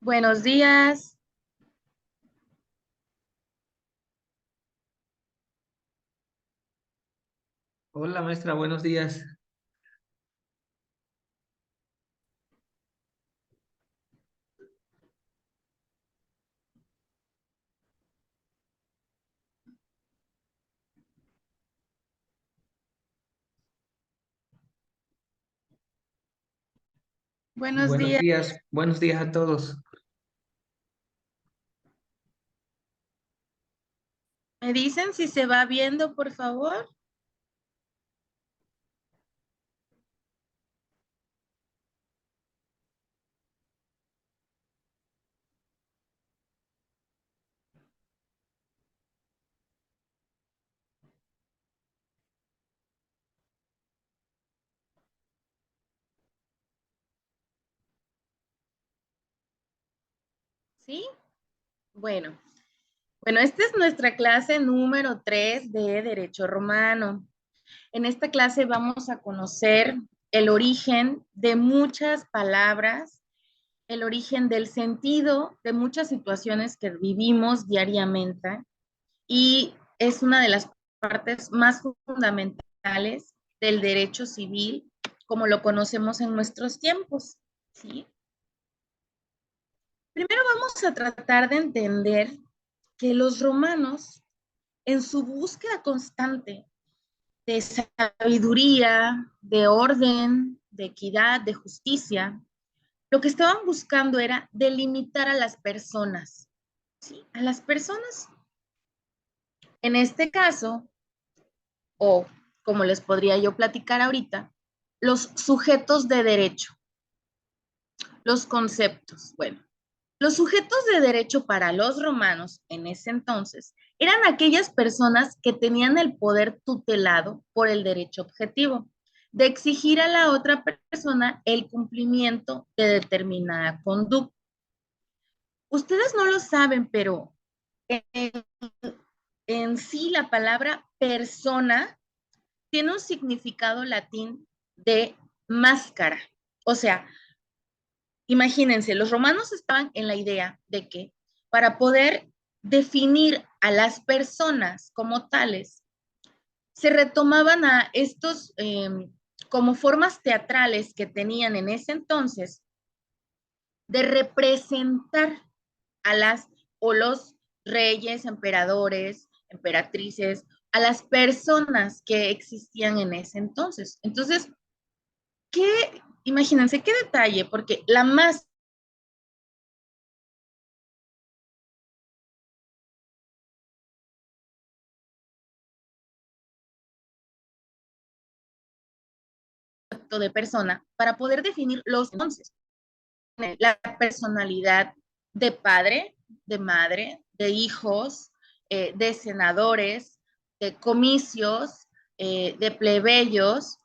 Buenos días. Hola maestra, buenos días. Buenos días. Buenos días a todos. ¿Me dicen si se va viendo, por favor? ¿Sí? Bueno, bueno, esta es nuestra clase número 3 de Derecho Romano. En esta clase vamos a conocer el origen de muchas palabras, el origen del sentido de muchas situaciones que vivimos diariamente y es una de las partes más fundamentales del derecho civil como lo conocemos en nuestros tiempos, ¿sí? Primero vamos a tratar de entender que los romanos, en su búsqueda constante de sabiduría, de orden, de equidad, de justicia, lo que estaban buscando era delimitar a las personas, ¿sí? A las personas. En este caso, o como les podría yo platicar ahorita, los sujetos de derecho, los conceptos. Bueno, los sujetos de derecho para los romanos en ese entonces eran aquellas personas que tenían el poder tutelado por el derecho objetivo de exigir a la otra persona el cumplimiento de determinada conducta. Ustedes no lo saben, pero en, en sí la palabra persona tiene un significado latín de máscara. O sea, imagínense, los romanos estaban en la idea de que para poder definir a las personas como tales, se retomaban a estos como formas teatrales que tenían en ese entonces de representar a las o los reyes, emperadores, emperatrices, a las personas que existían en ese entonces. Entonces, imagínense qué detalle, porque la más de persona para poder definir los entonces, la personalidad de padre, de madre, de hijos, de senadores, de comicios, de plebeyos.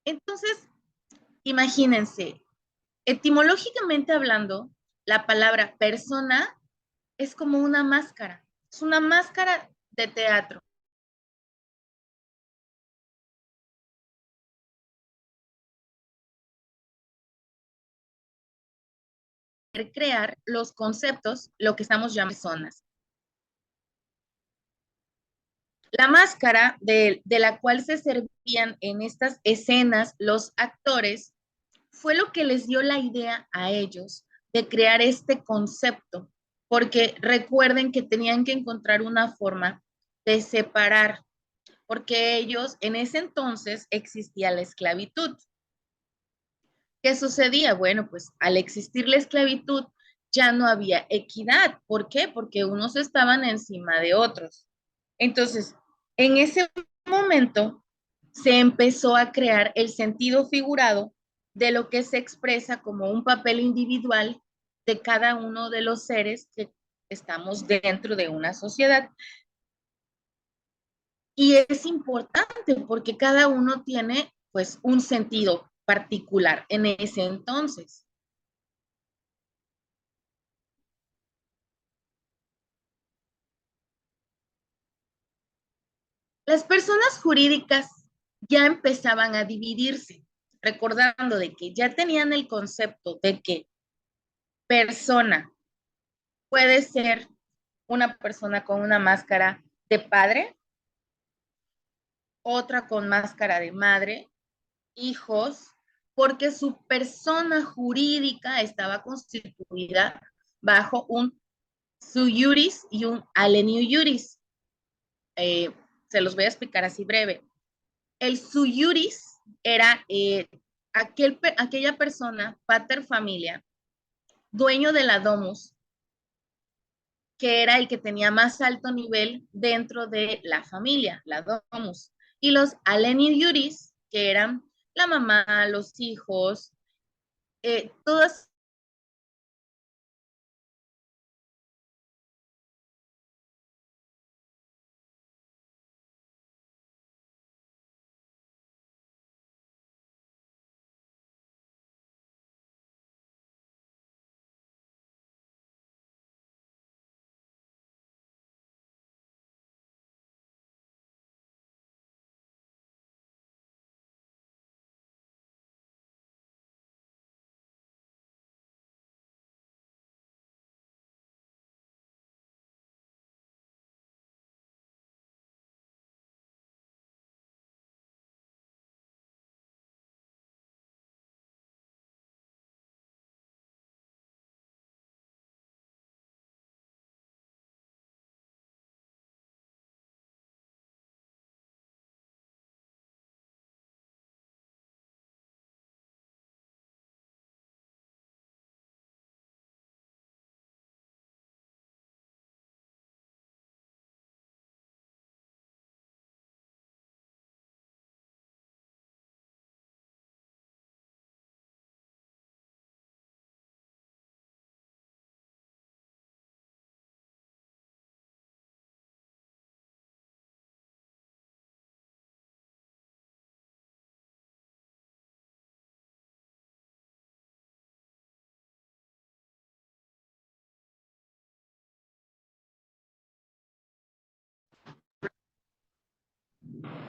Entonces, imagínense, etimológicamente hablando, la palabra persona es como una máscara, es una máscara de teatro. Crear los conceptos, lo que estamos llamando personas. La máscara de la cual se servían en estas escenas los actores fue lo que les dio la idea a ellos de crear este concepto, porque recuerden que tenían que encontrar una forma de separar, porque ellos en ese entonces existía la esclavitud. ¿Qué sucedía? Bueno, pues al existir la esclavitud ya no había equidad. ¿Por qué? Porque unos estaban encima de otros. Entonces, en ese momento se empezó a crear el sentido figurado de lo que se expresa como un papel individual de cada uno de los seres que estamos dentro de una sociedad. Y es importante porque cada uno tiene pues un sentido particular en ese entonces. Las personas jurídicas ya empezaban a dividirse. recordando de que ya tenían el concepto de que persona puede ser una persona con una máscara de padre, otra con máscara de madre, hijos, porque su persona jurídica estaba constituida bajo un sui iuris y un alienio iuris. Se los voy a explicar así breve. El sui iuris era aquella persona, pater familia, dueño de la domus, que era el que tenía más alto nivel dentro de la familia, la domus. Y los alienio iuris, que eran la mamá, los hijos, todas.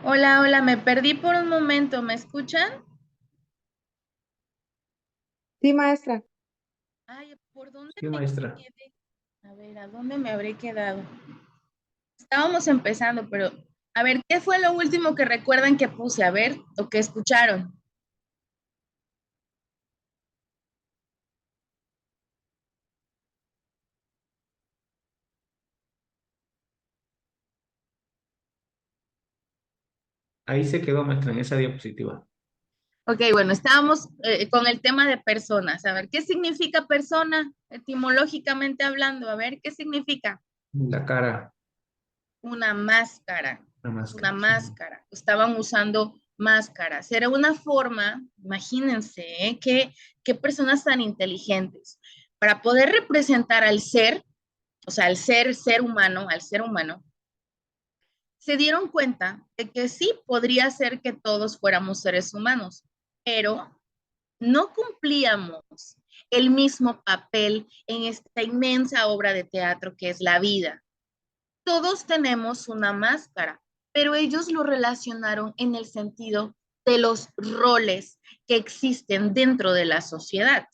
Hola, hola, me perdí por un momento, ¿me escuchan? Sí, maestra. Ay, ¿por dónde Sí, me maestra. quedé? A ver, ¿a dónde me habré quedado? Estábamos empezando, pero a ver, ¿qué fue lo último que recuerdan que puse? A ver, o que escucharon. Ahí se quedó, maestra, en esa diapositiva. Ok, bueno, estábamos con el tema de personas. A ver, ¿qué significa persona etimológicamente hablando? A ver, ¿qué significa? La cara, Una máscara, la una máscara. Sí. máscara. Estaban usando máscaras. Era una forma, imagínense, qué personas tan inteligentes. Para poder representar al ser, o sea, al ser humano, se dieron cuenta de que sí podría ser que todos fuéramos seres humanos, pero no cumplíamos el mismo papel en esta inmensa obra de teatro que es la vida. Todos tenemos una máscara, pero ellos lo relacionaron en el sentido de los roles que existen dentro de la sociedad,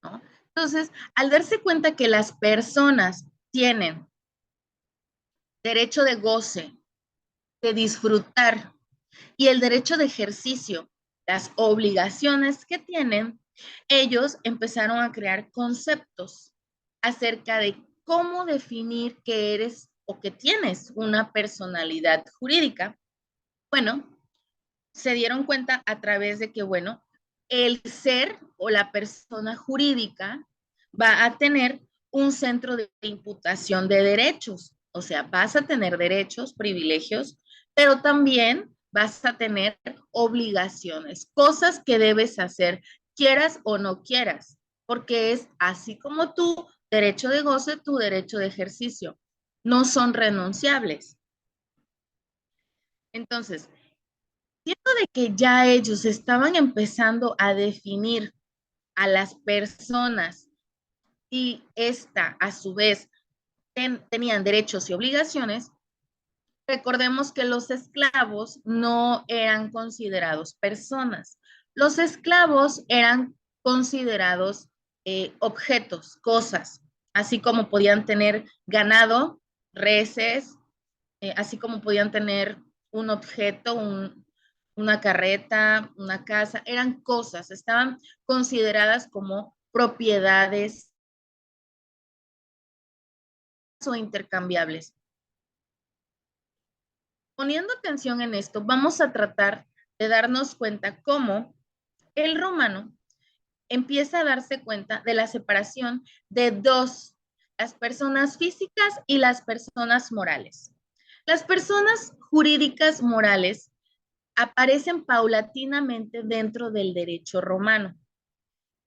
¿no? Entonces, al darse cuenta que las personas tienen derecho de goce, de disfrutar y el derecho de ejercicio, las obligaciones que tienen, ellos empezaron a crear conceptos acerca de cómo definir que eres o que tienes una personalidad jurídica. Bueno, se dieron cuenta a través de que, bueno, el ser o la persona jurídica va a tener un centro de imputación de derechos. O sea, vas a tener derechos, privilegios, pero también vas a tener obligaciones, cosas que debes hacer, quieras o no quieras, porque es así como tu derecho de goce, tu derecho de ejercicio. No son renunciables. Entonces, siendo de que ya ellos estaban empezando a definir a las personas y esta a su vez tenían derechos y obligaciones, recordemos que los esclavos no eran considerados personas, Los esclavos eran considerados objetos, cosas, así como podían tener ganado, reses, así como podían tener un objeto, una carreta, una casa, eran cosas, estaban consideradas como propiedades o intercambiables. Poniendo atención en esto, vamos a tratar de darnos cuenta cómo el romano empieza a darse cuenta de la separación de dos, las personas físicas y las personas morales. Las personas jurídicas morales aparecen paulatinamente dentro del derecho romano.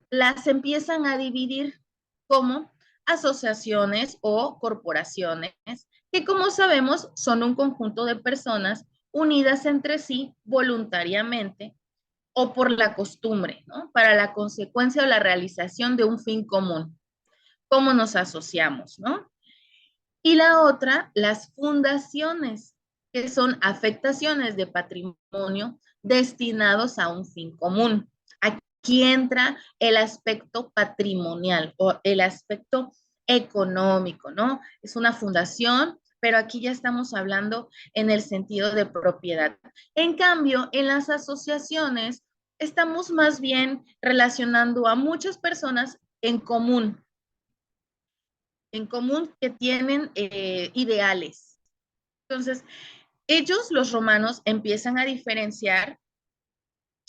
Las empiezan a dividir como asociaciones o corporaciones, que como sabemos son un conjunto de personas unidas entre sí voluntariamente o por la costumbre, ¿no? Para la consecuencia o la realización de un fin común. ¿Cómo nos asociamos, no? Y la otra, las fundaciones, que son afectaciones de patrimonio destinados a un fin común. Aquí entra el aspecto patrimonial o el aspecto económico, ¿no? Es una fundación, pero aquí ya estamos hablando en el sentido de propiedad. En cambio, en las asociaciones estamos más bien relacionando a muchas personas en común que tienen ideales. Entonces, ellos, los romanos, empiezan a diferenciar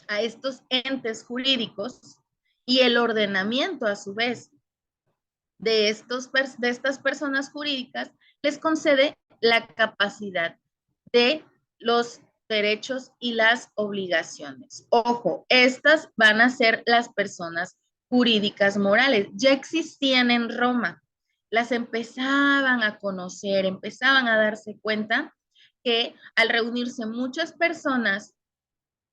a estos entes jurídicos y el ordenamiento, a su vez, de estas personas jurídicas les concede la capacidad de los derechos y las obligaciones. Ojo, estas van a ser las personas jurídicas morales. Ya existían en Roma, las empezaban a conocer, empezaban a darse cuenta que al reunirse muchas personas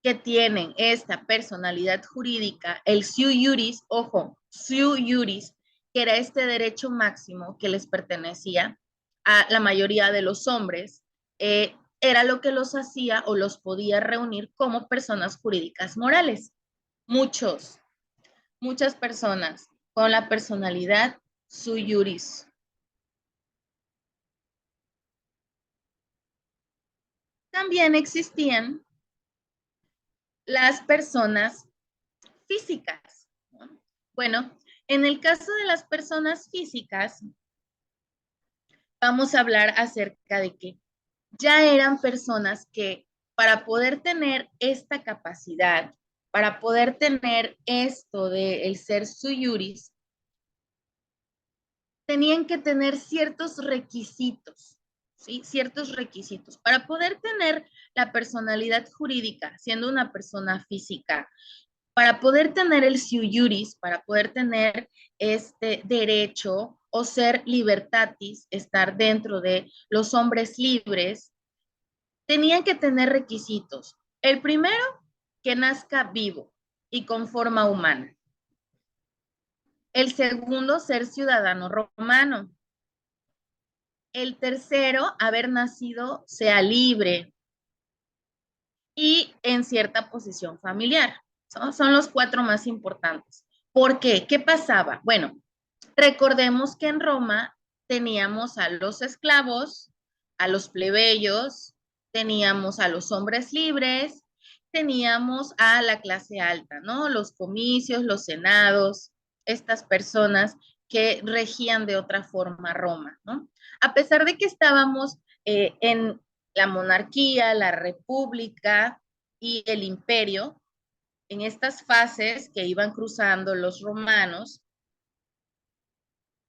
que tienen esta personalidad jurídica, el sui juris, ojo, sui juris, que era este derecho máximo que les pertenecía a la mayoría de los hombres, era lo que los hacía o los podía reunir como personas jurídicas morales. Muchas personas con la personalidad sui juris. También existían las personas físicas, ¿no? Bueno, en el caso de las personas físicas, vamos a hablar acerca de que ya eran personas que para poder tener esta capacidad, para poder tener esto de el ser sui juris, tenían que tener ciertos requisitos, ¿sí? Ciertos requisitos. Para poder tener la personalidad jurídica, siendo una persona física, para poder tener el sui juris, para poder tener este derecho o ser libertatis, estar dentro de los hombres libres, tenían que tener requisitos. El primero, que nazca vivo y con forma humana. El segundo, ser ciudadano romano. El tercero, haber nacido, sea libre y en cierta posición familiar. Son los cuatro más importantes. ¿Por qué? ¿Qué pasaba? Bueno, recordemos que en Roma teníamos a los esclavos, a los plebeyos, teníamos a los hombres libres, teníamos a la clase alta, ¿no? Los comicios, los senados, estas personas que regían de otra forma Roma, ¿no? A pesar de que estábamos en la monarquía, la república y el imperio, en estas fases que iban cruzando los romanos,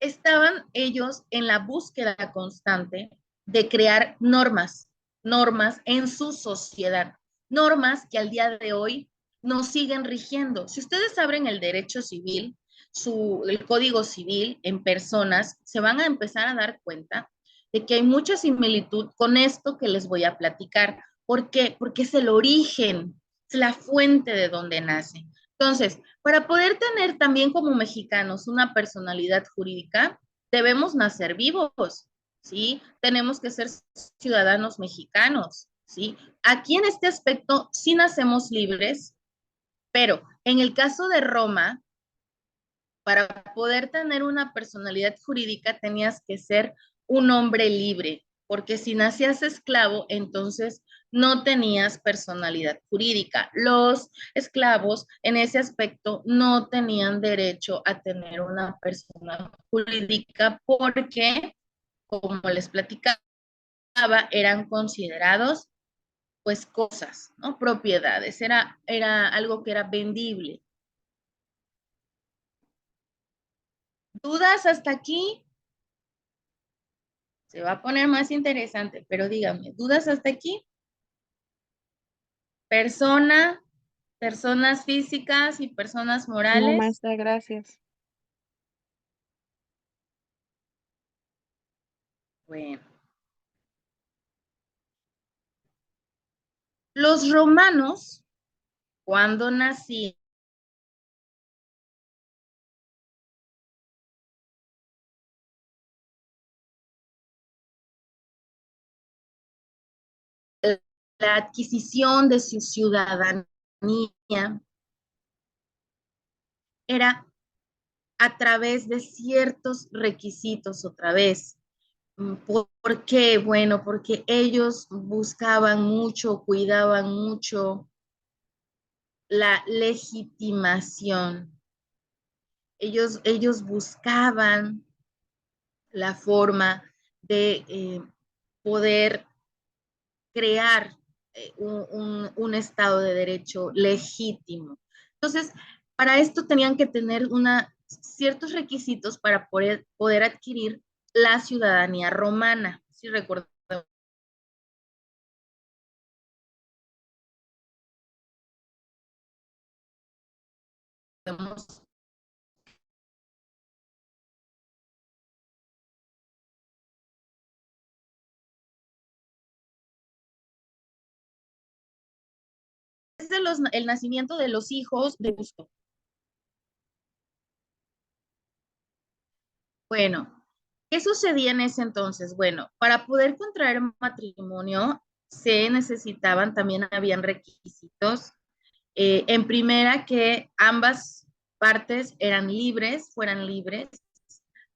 estaban ellos en la búsqueda constante de crear normas en su sociedad, normas que al día de hoy nos siguen rigiendo. Si ustedes abren el derecho civil, el código civil en personas, se van a empezar a dar cuenta de que hay mucha similitud con esto que les voy a platicar. ¿Por qué? Porque es el origen, es la fuente de donde nace. Entonces, para poder tener también como mexicanos una personalidad jurídica, debemos nacer vivos, ¿sí? Tenemos que ser ciudadanos mexicanos, ¿sí? Aquí en este aspecto sí nacemos libres, Pero en el caso de Roma, para poder tener una personalidad jurídica tenías que ser un hombre libre, porque si nacías esclavo, entonces no tenías personalidad jurídica. Los esclavos en ese aspecto no tenían derecho a tener una persona jurídica porque, como les platicaba, eran considerados pues cosas, ¿no? Propiedades, era algo que era vendible. ¿Dudas hasta aquí? Se va a poner más interesante, pero dígame, ¿dudas hasta aquí? Persona, personas físicas y personas No, morales. maestra, gracias. Bueno, los romanos, cuando nacían, la adquisición de su ciudadanía era a través de ciertos requisitos otra vez. ¿Por qué? Bueno, porque ellos buscaban mucho, cuidaban mucho la legitimación. Ellos buscaban la forma de poder crear un Estado de Derecho legítimo. Entonces, para esto tenían que tener ciertos requisitos para poder adquirir la ciudadanía romana. Si recordamos desde el nacimiento de los hijos de Augusto. Bueno, ¿qué sucedía en ese entonces? Bueno, para poder contraer matrimonio se necesitaban, también habían requisitos. En primera, que ambas partes fueran libres.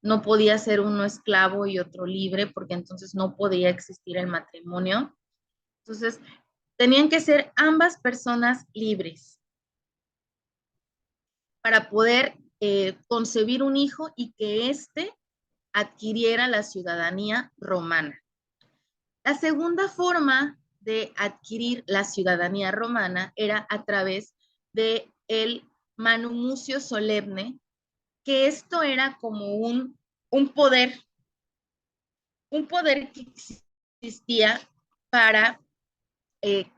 No podía ser uno esclavo y otro libre, porque entonces no podía existir el matrimonio. Entonces, tenían que ser ambas personas libres para poder concebir un hijo y que éste adquiriera la ciudadanía romana. La segunda forma de adquirir la ciudadanía romana era a través de el manumucio solemne, que esto era como un poder, un poder que existía para eh,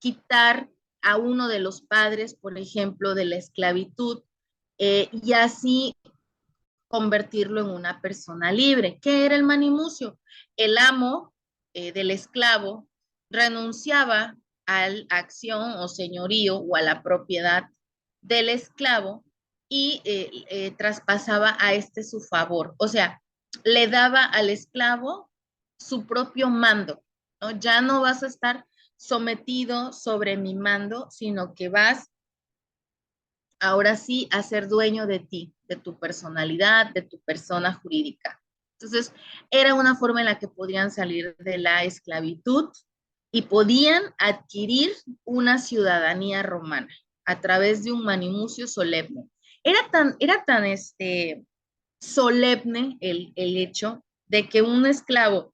quitar a uno de los padres, por ejemplo, de la esclavitud, y así convertirlo en una persona libre. ¿Qué era el manimucio? El amo del esclavo renunciaba a la acción o señorío o a la propiedad del esclavo y traspasaba a este su favor. O sea, le daba al esclavo su propio mando, ¿no? Ya no vas a estar sometido sobre mi mando, sino que vas ahora sí a ser dueño de ti, de tu personalidad, de tu persona jurídica. Entonces, era una forma en la que podían salir de la esclavitud y podían adquirir una ciudadanía romana a través de un manimucio solemne. Era tan solemne el hecho de que un esclavo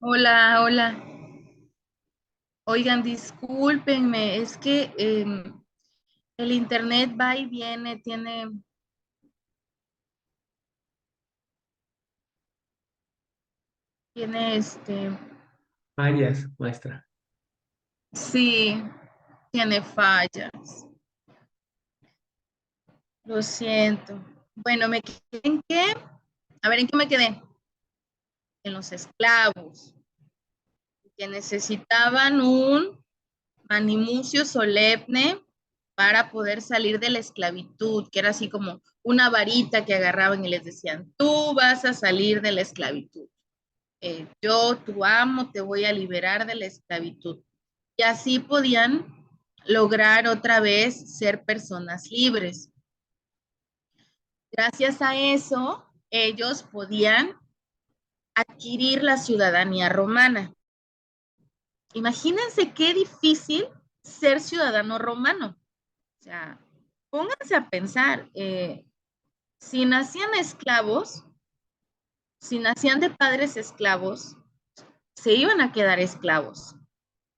Hola, hola. Oigan, discúlpenme, es que el internet va y viene, tiene Mayas, maestra. sí, tiene fallas. Lo siento. Bueno, me quedé en qué, a ver, ¿en qué me quedé? En los esclavos, que necesitaban un manimucio solemne para poder salir de la esclavitud, que era así como una varita que agarraban y les decían, tú vas a salir de la esclavitud. Yo, tu amo, te voy a liberar de la esclavitud. Y así podían lograr otra vez ser personas libres. Gracias a eso, ellos podían adquirir la ciudadanía romana. Imagínense qué difícil ser ciudadano romano. O sea, pónganse a pensar, si nacían esclavos, si nacían de padres esclavos, se iban a quedar esclavos.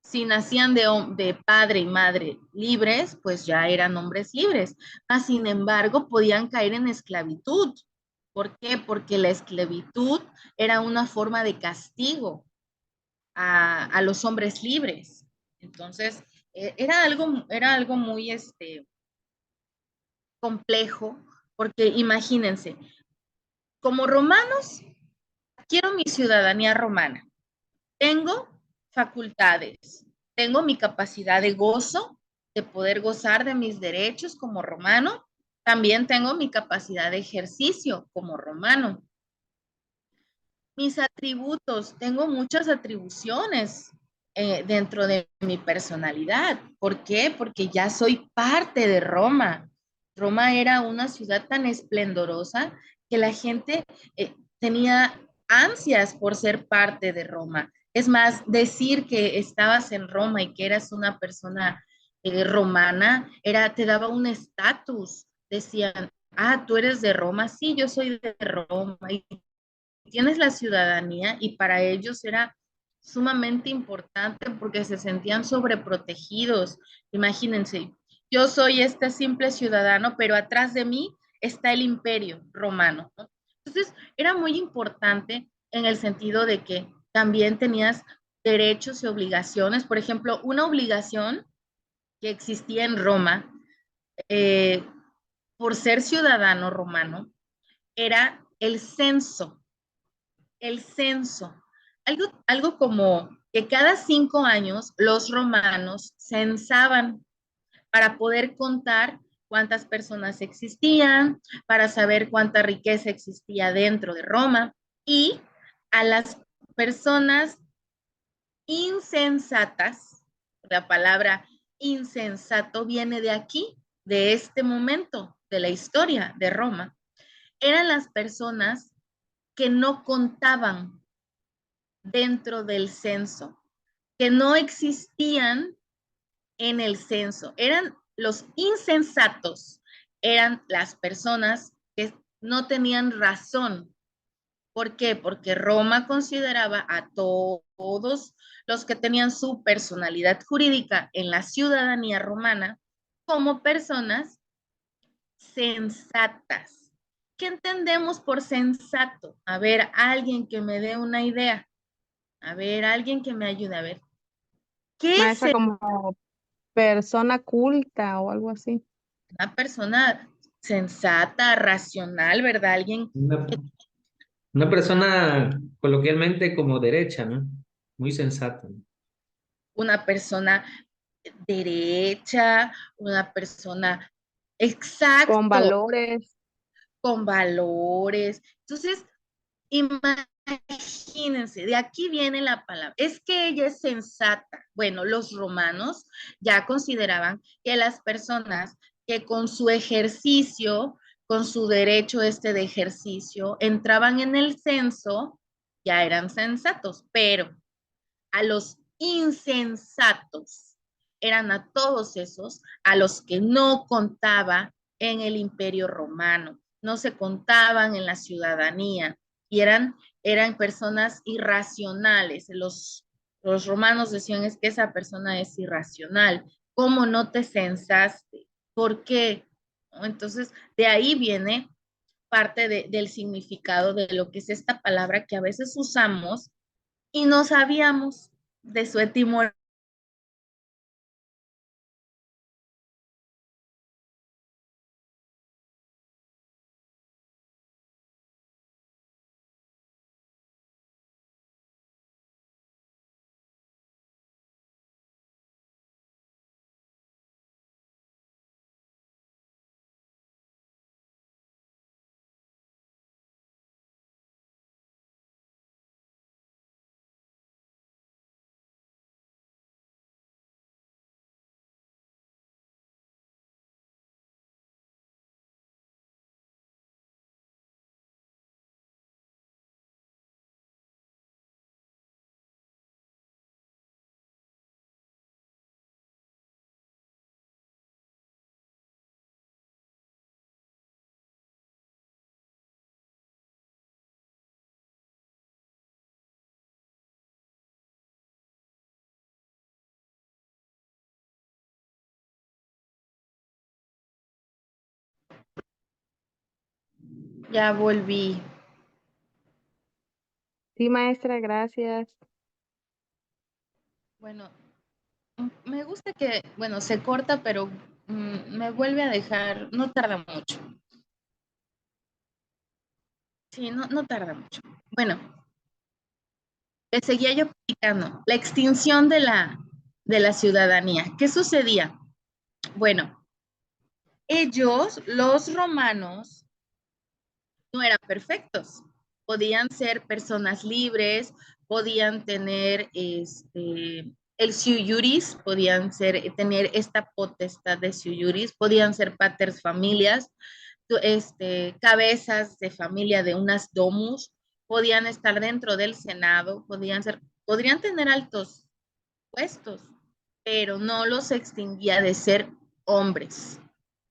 Si nacían de padre y madre libres, pues ya eran hombres libres. Sin embargo, podían caer en esclavitud. ¿Por qué? Porque la esclavitud era una forma de castigo a los hombres libres. Entonces, era algo muy complejo, porque imagínense, como romanos, quiero mi ciudadanía romana. Tengo facultades, tengo mi capacidad de gozo, de poder gozar de mis derechos como romano. También tengo mi capacidad de ejercicio como romano. Mis atributos, tengo muchas atribuciones dentro de mi personalidad. ¿Por qué? Porque ya soy parte de Roma. Roma era una ciudad tan esplendorosa que la gente tenía ansias por ser parte de Roma. Es más, decir que estabas en Roma y que eras una persona romana, te daba un estatus. Decían, ah, tú eres de Roma, sí, yo soy de Roma. Y tienes la ciudadanía y para ellos era sumamente importante porque se sentían sobreprotegidos. Imagínense, yo soy este simple ciudadano, pero atrás de mí está el imperio romano, ¿no? Entonces, era muy importante en el sentido de que también tenías derechos y obligaciones. Por ejemplo, una obligación que existía en Roma eh, por ser ciudadano romano era el censo. El censo. Algo como que cada 5 años los romanos censaban para poder contar cuántas personas existían, para saber cuánta riqueza existía dentro de Roma y a las personas insensatas, la palabra insensato viene de aquí, de este momento de la historia de Roma, eran las personas que no contaban dentro del censo, que no existían en el censo. Eran los insensatos, eran las personas que no tenían razón. ¿Por qué? Porque Roma consideraba a todos los que tenían su personalidad jurídica en la ciudadanía romana como personas sensatas. ¿Qué entendemos por sensato? A ver, alguien que me dé una idea. A ver, alguien que me ayude a ver. ¿Qué es Maestra, como persona culta o algo así. una persona sensata, racional, ¿verdad? Alguien, Una, una persona coloquialmente como derecha, ¿no? Muy sensata. una persona derecha, una persona Con exacto, valores. con valores. Entonces, imagínense, de aquí viene la palabra. Es que ella es sensata. Bueno, los romanos ya consideraban que las personas que con su ejercicio, con su derecho de ejercicio, entraban en el censo, ya eran sensatos, pero a los insensatos eran a todos esos a los que no contaba en el imperio romano, no se contaban en la ciudadanía y eran eran personas irracionales. Los romanos decían es que esa persona es irracional. ¿Cómo no te censaste? ¿Por qué? ¿No? Entonces, de ahí viene parte del significado de lo que es esta palabra que a veces usamos y no sabíamos de su etimología. Ya volví. Sí, maestra, gracias. Bueno, me gusta que, bueno, se corta, pero me vuelve a dejar, no tarda mucho. Sí, no tarda mucho. Bueno, le seguía yo platicando. La extinción de la ciudadanía. ¿Qué sucedía? Bueno, ellos, los romanos, no eran perfectos. Podían ser personas libres, podían tener el sui juris, podían tener esta potestad de sui juris, podían ser pater familias, cabezas de familia de unas domus, podían estar dentro del Senado, podrían tener altos puestos, pero no los extinguía de ser hombres,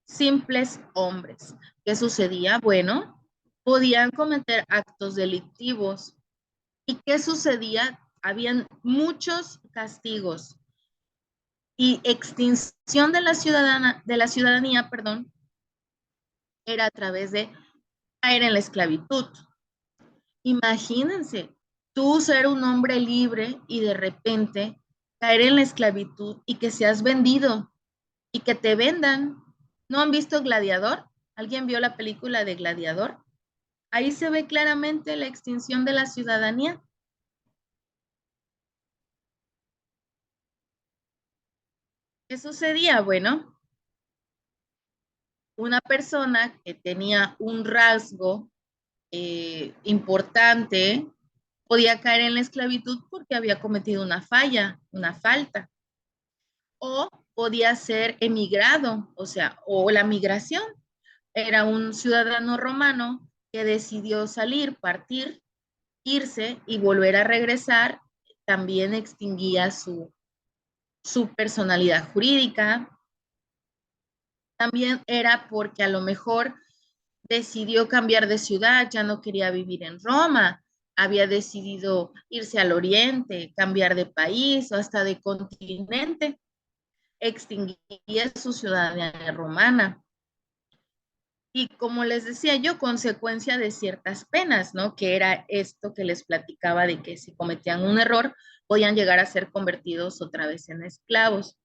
simples hombres. ¿Qué sucedía? Bueno, podían cometer actos delictivos. ¿Y qué sucedía? Habían muchos castigos y extinción de la ciudadanía, perdón, era a través de caer en la esclavitud. Imagínense, tú ser un hombre libre y de repente caer en la esclavitud y que seas vendido y que te vendan. ¿No han visto Gladiador? ¿Alguien vio la película de Gladiador? Ahí se ve claramente la extinción de la ciudadanía. ¿Qué sucedía? Bueno, una persona que tenía un rasgo importante podía caer en la esclavitud porque había cometido una falla, una falta, o podía ser emigrado, o sea, o la migración. Era un ciudadano romano que decidió salir, partir, irse y volver a regresar, también extinguía su personalidad jurídica. También era porque a lo mejor decidió cambiar de ciudad, ya no quería vivir en Roma, había decidido irse al oriente, cambiar de país o hasta de continente, extinguía su ciudadanía romana. Y como les decía yo, consecuencia de ciertas penas, ¿no? Que era esto que les platicaba de que si cometían un error, podían llegar a ser convertidos otra vez en esclavos.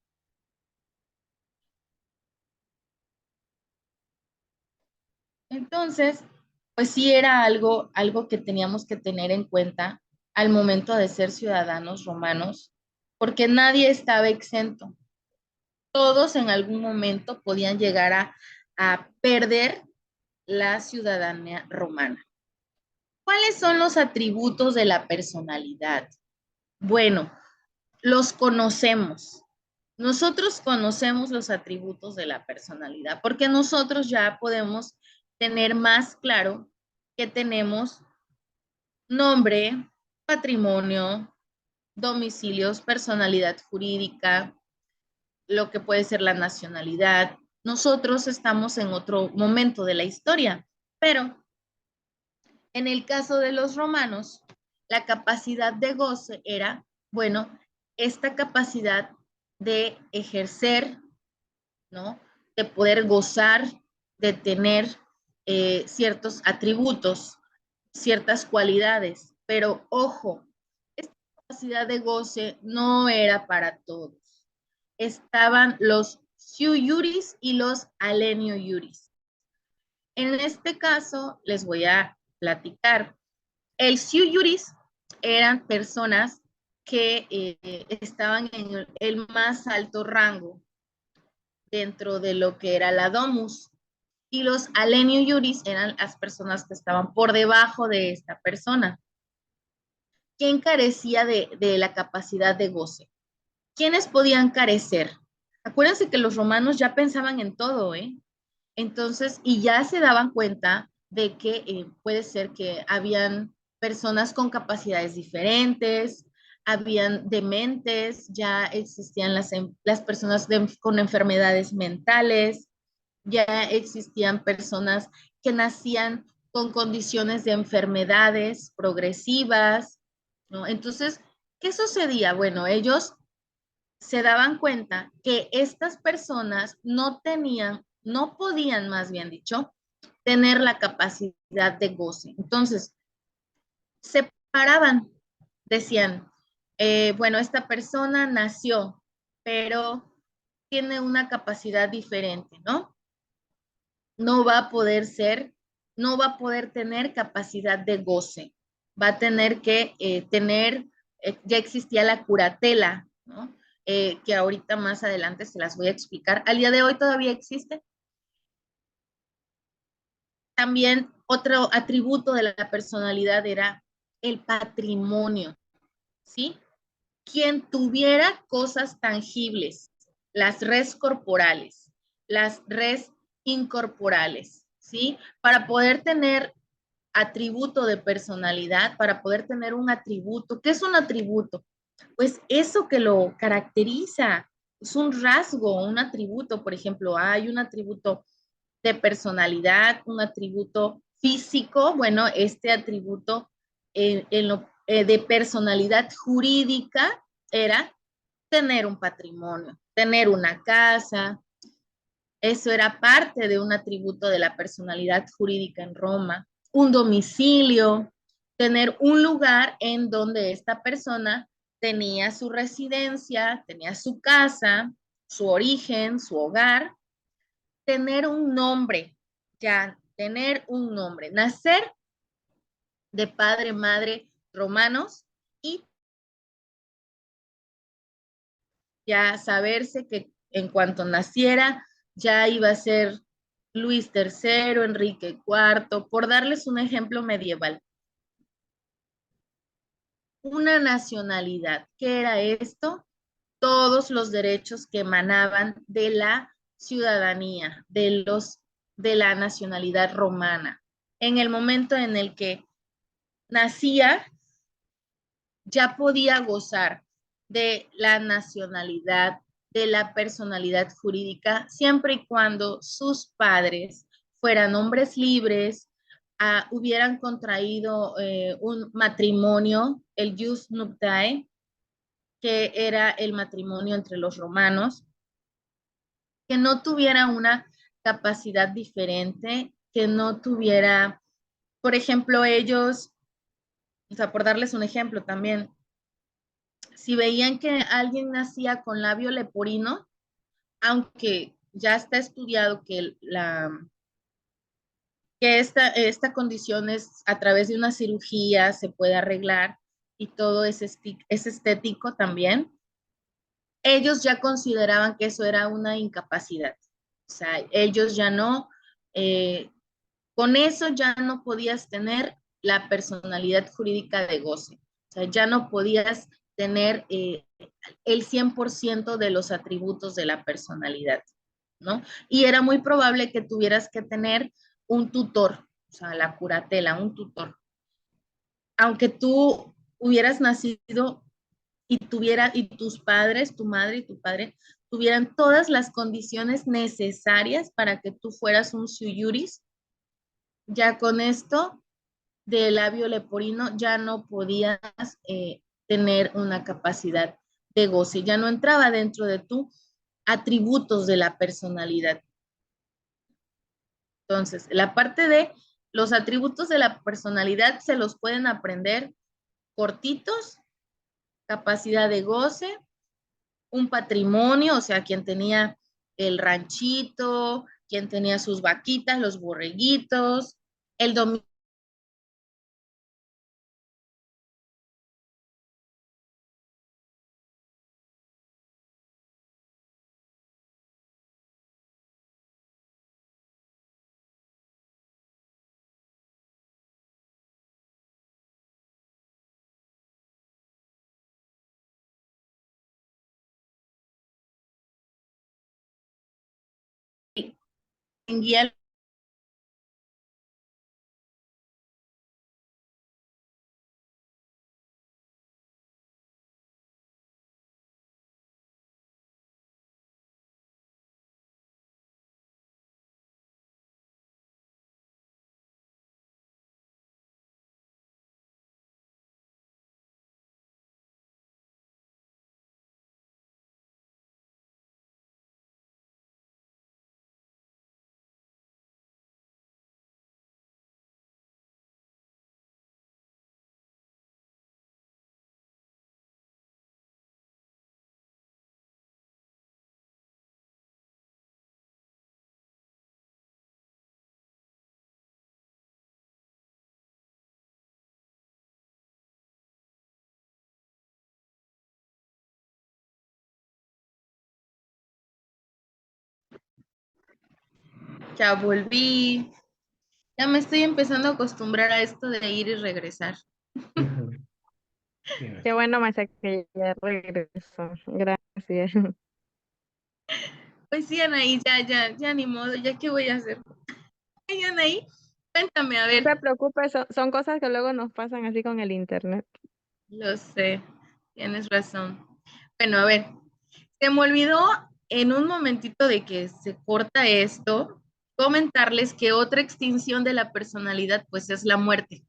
Entonces, pues sí era algo que teníamos que tener en cuenta al momento de ser ciudadanos romanos, porque nadie estaba exento. Todos en algún momento podían llegar a perder la ciudadanía romana. ¿Cuáles son los atributos de la personalidad? Bueno, los conocemos. Nosotros conocemos los atributos de la personalidad porque nosotros ya podemos tener más claro que tenemos nombre, patrimonio, domicilios, personalidad jurídica, lo que puede ser la nacionalidad. Nosotros estamos en otro momento de la historia, pero En el caso de los romanos, la capacidad de goce era, bueno, esta capacidad de ejercer, ¿no? De poder gozar, de tener ciertos atributos, ciertas cualidades. Pero ojo, esta capacidad de goce no era para todos. Estaban los Siu Iuris y los Alenio Iuris. En este caso, les voy a platicar. El Siu Iuris eran personas que estaban en el más alto rango dentro de lo que era la Domus. Y los Alenio Iuris eran las personas que estaban por debajo de esta persona. ¿Quién carecía de la capacidad de goce? ¿Quiénes podían carecer? Acuérdense que los romanos ya pensaban en todo, ¿eh? Entonces, y ya se daban cuenta de que puede ser que habían personas con capacidades diferentes, habían dementes, ya existían las personas con enfermedades mentales, ya existían personas que nacían con condiciones de enfermedades progresivas, ¿no? Entonces, ¿qué sucedía? Bueno, ellos se daban cuenta que estas personas no tenían, no podían, más bien dicho, tener la capacidad de goce. Entonces, separaban, decían, bueno, esta persona nació, pero tiene una capacidad diferente, ¿no? No va a poder ser, no va a poder tener capacidad de goce. Va a tener que tener, ya existía la curatela, ¿no? Que ahorita más adelante se las voy a explicar. Al día de hoy todavía existe. También otro atributo de la personalidad era el patrimonio, ¿sí? Quien tuviera cosas tangibles, las res corporales, las res incorporales, ¿sí? Para poder tener atributo de personalidad, para poder tener un atributo. ¿Qué es un atributo? Pues eso que lo caracteriza, es un rasgo, un atributo. Por ejemplo, hay un atributo de personalidad, un atributo físico. Bueno, este atributo de personalidad jurídica era tener un patrimonio, tener una casa. Eso era parte de un atributo de la personalidad jurídica en Roma. Un domicilio, tener un lugar en donde esta persona tenía su residencia, tenía su casa, su origen, su hogar. Tener un nombre, ya, tener un nombre. Nacer de padre, madre romanos y ya saberse que en cuanto naciera ya iba a ser Luis III, Enrique IV, por darles un ejemplo medieval. Una nacionalidad. ¿Qué era esto? Todos los derechos que emanaban de la ciudadanía, de la nacionalidad romana. En el momento en el que nacía, ya podía gozar de la nacionalidad, de la personalidad jurídica, siempre y cuando sus padres fueran hombres libres, hubieran contraído un matrimonio, el jus nuptiae, que era el matrimonio entre los romanos, que no tuviera una capacidad diferente, que no tuviera, por ejemplo, ellos, o sea, por darles un ejemplo también, si veían que alguien nacía con labio leporino, aunque ya está estudiado que esta condición es a través de una cirugía se puede arreglar y todo es estético también, ellos ya consideraban que eso era una incapacidad. O sea, ellos ya no, eh, con eso ya no podías tener la personalidad jurídica de goce. O sea, ya no podías tener el 100% de los atributos de la personalidad, ¿no? Y era muy probable que tuvieras que tener un tutor, o sea, la curatela, un tutor. Aunque tú hubieras nacido y tus padres, tu madre y tu padre, tuvieran todas las condiciones necesarias para que tú fueras un sui juris, ya con esto del labio leporino, ya no podías tener una capacidad de goce, ya no entraba dentro de tus atributos de la personalidad. Entonces, la parte de los atributos de la personalidad se los pueden aprender cortitos: capacidad de goce, un patrimonio, o sea, quien tenía el ranchito, quien tenía sus vaquitas, los borreguitos, el dominio. En guía. Ya volví. Ya me estoy empezando a acostumbrar a esto de ir y regresar. Ujú. Bien. Qué bueno, maestra, que ya regresó. Gracias. Pues sí, Anaí, ya ni modo, ya qué voy a hacer. Ay, Anaí, cuéntame, a No ver. se preocupe, son cosas que luego nos pasan así con el internet. Lo sé, tienes razón. Bueno, a ver, se me olvidó en un momentito de que se corta esto, comentarles que otra extinción de la personalidad, pues es la muerte.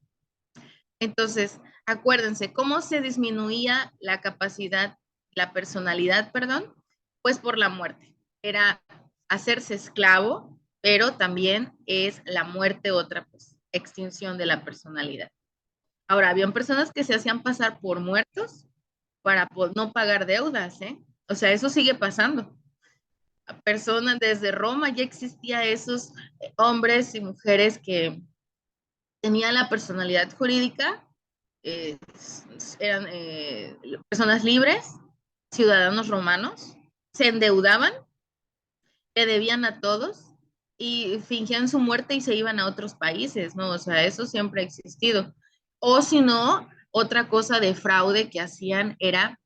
Entonces, acuérdense, ¿cómo se disminuía la capacidad, la personalidad, perdón? Pues por la muerte. Era hacerse esclavo, pero también es la muerte otra, pues, extinción de la personalidad. Ahora, habían personas que se hacían pasar por muertos para no pagar deudas, ¿eh? O sea, eso sigue pasando. Personas desde Roma ya existía esos hombres y mujeres que tenían la personalidad jurídica, eh, eran personas libres, ciudadanos romanos, se endeudaban, le debían a todos y fingían su muerte y se iban a otros países, ¿no? O sea, eso siempre ha existido. O si no, otra cosa de fraude que hacían era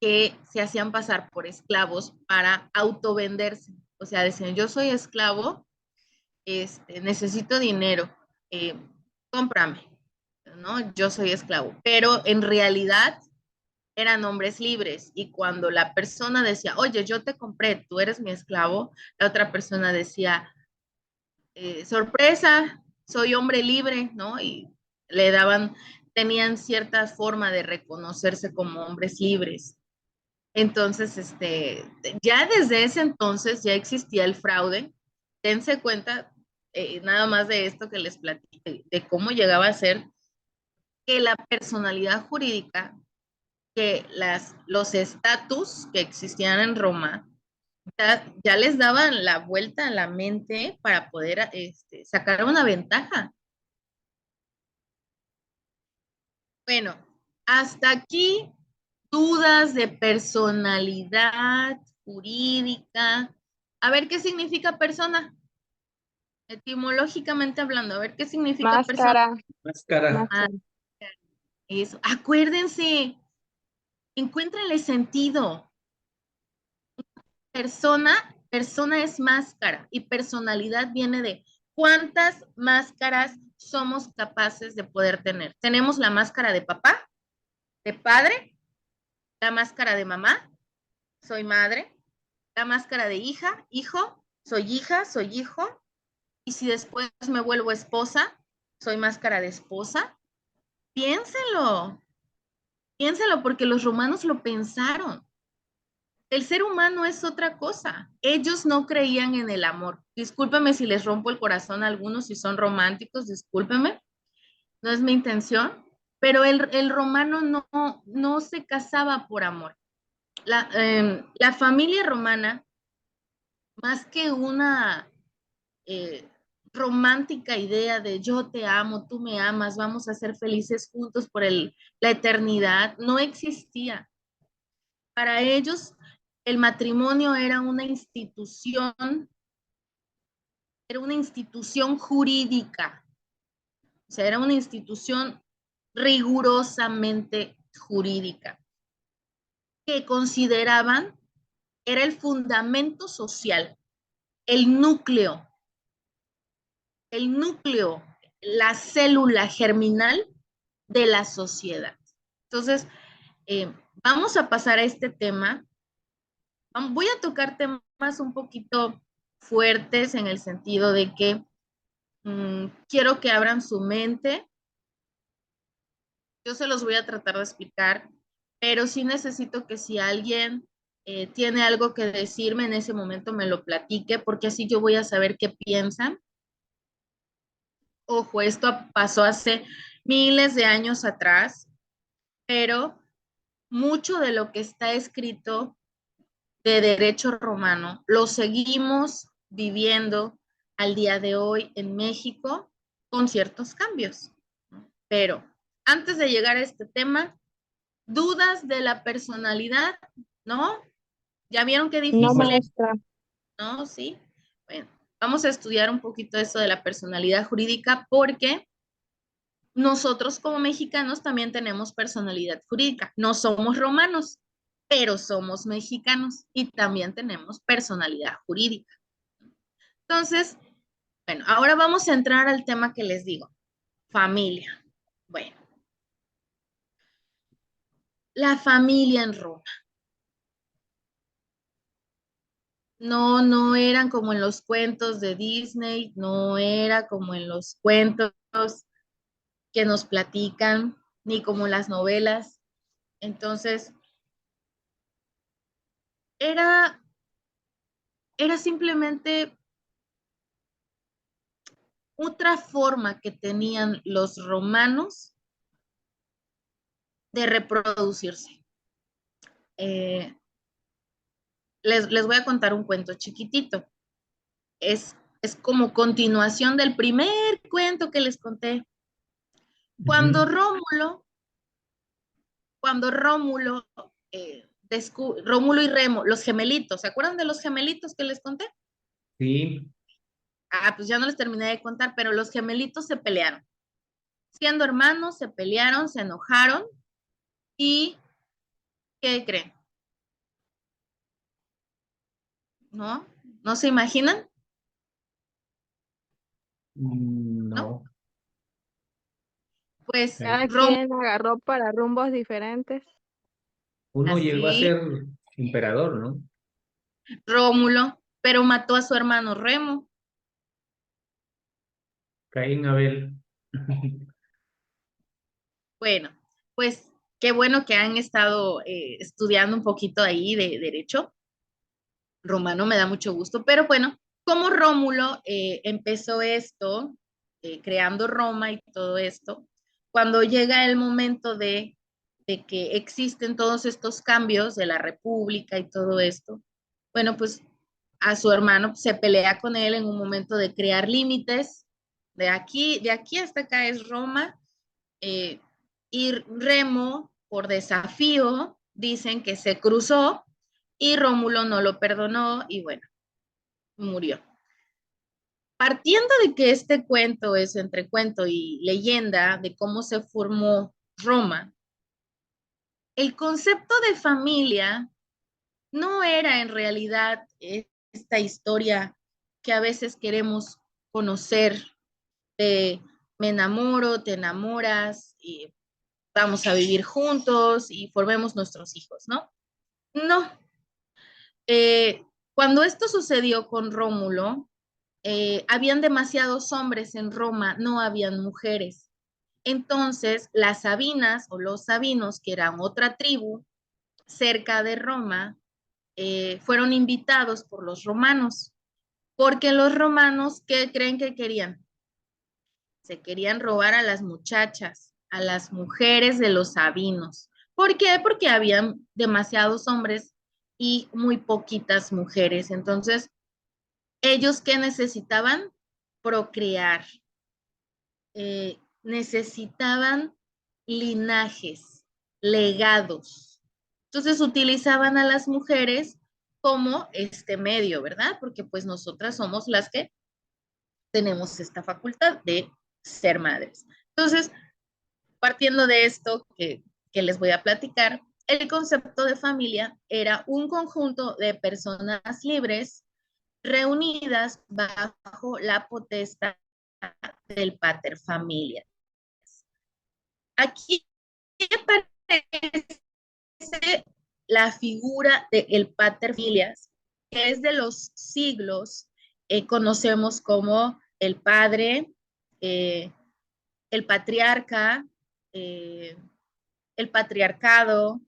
que se hacían pasar por esclavos para autovenderse. O sea, decían, yo soy esclavo, necesito dinero, eh, cómprame, ¿no? Yo soy esclavo. Pero en realidad eran hombres libres y cuando la persona decía, oye, yo te compré, tú eres mi esclavo, la otra persona decía, sorpresa, soy hombre libre, ¿no? Y le daban, tenían cierta forma de reconocerse como hombres libres. Entonces, ya desde ese entonces ya existía el fraude. Dense cuenta, nada más de esto que les platico, de cómo llegaba a ser que la personalidad jurídica, que los estatus que existían en Roma, ya les daban la vuelta a la mente para poder sacar una ventaja. Bueno, hasta aquí dudas de personalidad jurídica. A ver qué significa persona, etimológicamente hablando, a ver qué significa persona. Máscara, Máscara. Ah, máscara. eso. Acuérdense, encuéntrenle sentido. Persona es máscara y personalidad viene de cuántas máscaras somos capaces de poder tener. Tenemos la máscara de papá, de padre, la máscara de mamá, soy madre, la máscara de hijo, soy hija, soy hijo, y si después me vuelvo esposa, soy máscara de esposa. Piénsenlo, piénsenlo porque los romanos lo pensaron. El ser humano es otra cosa. Ellos no creían en el amor. Discúlpeme si les rompo el corazón a algunos, si son románticos, discúlpeme, no es mi intención, pero el romano no se casaba por amor. La familia romana, más que una eh, romántica idea de yo te amo, tú me amas, vamos a ser felices juntos por la eternidad, no existía. Para ellos, el matrimonio era una institución jurídica, o sea, era una institución rigurosamente jurídica, que consideraban era el fundamento social, el núcleo, la célula germinal de la sociedad. Entonces, vamos a pasar a este tema. Voy a tocar temas un poquito fuertes en el sentido de que quiero que abran su mente. Yo se los voy a tratar de explicar, pero sí necesito que si alguien tiene algo que decirme en ese momento me lo platique, porque así yo voy a saber qué piensan. Ojo, esto pasó hace miles de años atrás, pero mucho de lo que está escrito de derecho romano lo seguimos viviendo al día de hoy en México con ciertos cambios. Pero antes de llegar a este tema, dudas de la personalidad, ¿no? ¿Ya vieron qué No, difícil es? maestra. ¿No? Sí. Bueno, vamos a estudiar un poquito eso de la personalidad jurídica porque nosotros como mexicanos también tenemos personalidad jurídica. No somos romanos, pero somos mexicanos y también tenemos personalidad jurídica. Entonces, bueno, ahora vamos a entrar al tema que les digo, familia. Bueno, la familia en Roma. No eran como en los cuentos de Disney, no era como en los cuentos que nos platican, ni como las novelas. Entonces, era, era simplemente otra forma que tenían los romanos de reproducirse. Eh, les voy a contar un cuento chiquitito. Es como continuación del primer cuento que les conté. Cuando Ujú. Rómulo, cuando Rómulo y Remo, los gemelitos, ¿se acuerdan de los gemelitos que les conté? Sí, Ah, pues ya no les terminé de contar, pero los gemelitos se pelearon. Siendo hermanos, se pelearon, se enojaron y ¿qué creen? ¿No? ¿No se imaginan? ¿No? no. Pues Ahí. Cada Rómulo, quien agarró para rumbos diferentes. Uno llegó a así, ser emperador, ¿no? Rómulo, pero mató a su hermano Remo. Caín Abel. Bueno, pues qué bueno que han estado estudiando un poquito ahí de derecho romano, me da mucho gusto, pero bueno, como Rómulo empezó esto, creando Roma y todo esto, cuando llega el momento de que existen todos estos cambios de la república y todo esto, bueno, pues a su hermano se pelea con él en un momento de crear límites, de aquí hasta acá es Roma, eh, y Remo, por desafío, dicen que se cruzó y Rómulo no lo perdonó y bueno, murió. Partiendo de que este cuento es entre cuento y leyenda de cómo se formó Roma, el concepto de familia no era en realidad esta historia que a veces queremos conocer de me enamoro, te enamoras y vamos a vivir juntos y formemos nuestros hijos, ¿no? No. Cuando esto sucedió con Rómulo, habían demasiados hombres en Roma, no habían mujeres. Entonces, las Sabinas o los Sabinos, que eran otra tribu cerca de Roma, fueron invitados por los romanos, porque los romanos, ¿qué creen que querían? Se querían robar a las muchachas, a las mujeres de los sabinos. ¿Por qué? Porque habían demasiados hombres y muy poquitas mujeres. Entonces, ellos ¿qué necesitaban? Procrear. Necesitaban linajes, legados. Entonces utilizaban a las mujeres como este medio, ¿verdad? Porque pues nosotras somos las que tenemos esta facultad de ser madres. Entonces, partiendo de esto que les voy a platicar, el concepto de familia era un conjunto de personas libres reunidas bajo la potestad del pater familia. Aquí aparece la figura del pater familias, que es de los siglos, conocemos como el padre, el patriarca, eh, el patriarcado.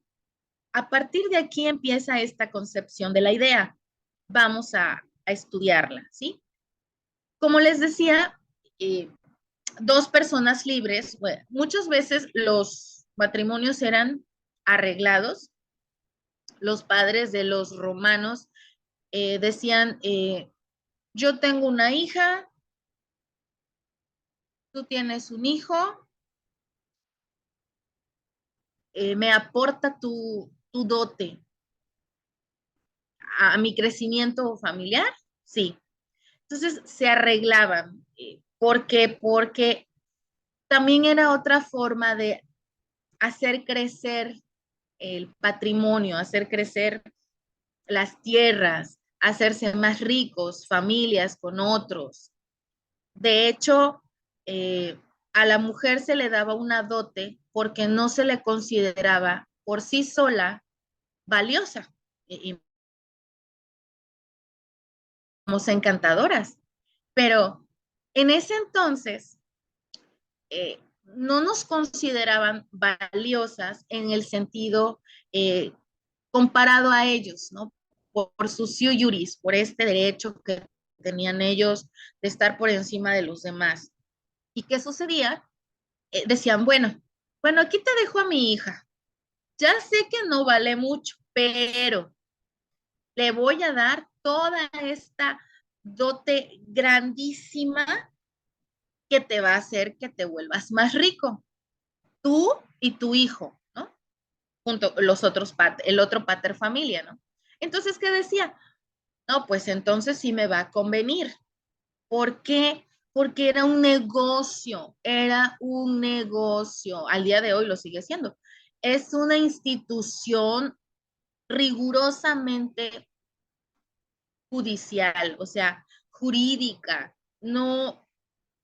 A partir de aquí empieza esta concepción de la idea. Vamos a estudiarla, ¿sí? Como les decía, dos personas libres, bueno, muchas veces los matrimonios eran arreglados. Los padres de los romanos decían, yo tengo una hija, tú tienes un hijo, me aporta tu dote a mi crecimiento familiar, sí. Entonces se arreglaban. ¿Por qué? Porque también era otra forma de hacer crecer el patrimonio, hacer crecer las tierras, hacerse más ricos, familias con otros. De hecho, a la mujer se le daba una dote porque no se le consideraba por sí sola valiosa. Y somos encantadoras, pero en ese entonces no nos consideraban valiosas en el sentido comparado a ellos, ¿no? Por su sui juris, por este derecho que tenían ellos de estar por encima de los demás. ¿Y qué sucedía? Decían, bueno, aquí te dejo a mi hija. Ya sé que no vale mucho, pero le voy a dar toda esta dote grandísima que te va a hacer que te vuelvas más rico, tú y tu hijo, ¿no? Junto los otros, el otro pater familia, ¿no? Entonces, ¿qué decía? No, pues entonces sí me va a convenir. ¿Por qué? Porque era un negocio, era un negocio. Al día de hoy lo sigue siendo. Es una institución rigurosamente judicial, o sea, jurídica. No,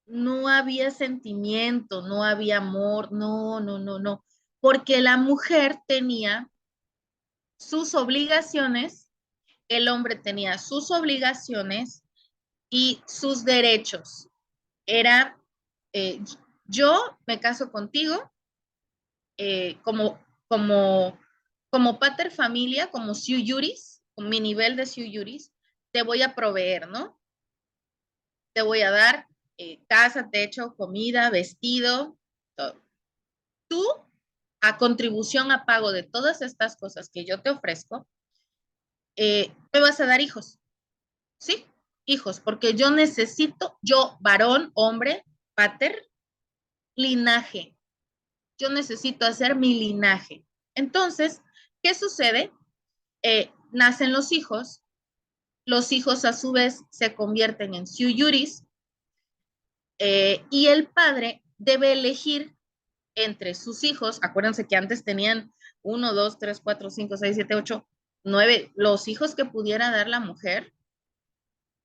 no había sentimiento, no había amor, no, no, no, no. Porque la mujer tenía sus obligaciones, el hombre tenía sus obligaciones y sus derechos. Era, eh, yo me caso contigo como, como pater familia, como sui juris, con mi nivel de sui juris, te voy a proveer, ¿no? Te voy a dar casa, techo, comida, vestido, todo. Tú, a contribución a pago de todas estas cosas que yo te ofrezco, me vas a dar hijos, ¿sí? Hijos, porque yo necesito, yo, varón, hombre, pater, linaje. Yo necesito hacer mi linaje. Entonces, ¿qué sucede? Nacen los hijos a su vez se convierten en sui juris y el padre debe elegir entre sus hijos. Acuérdense que antes tenían 1, 2, 3, 4, 5, 6, 7, 8, 9, los hijos que pudiera dar la mujer.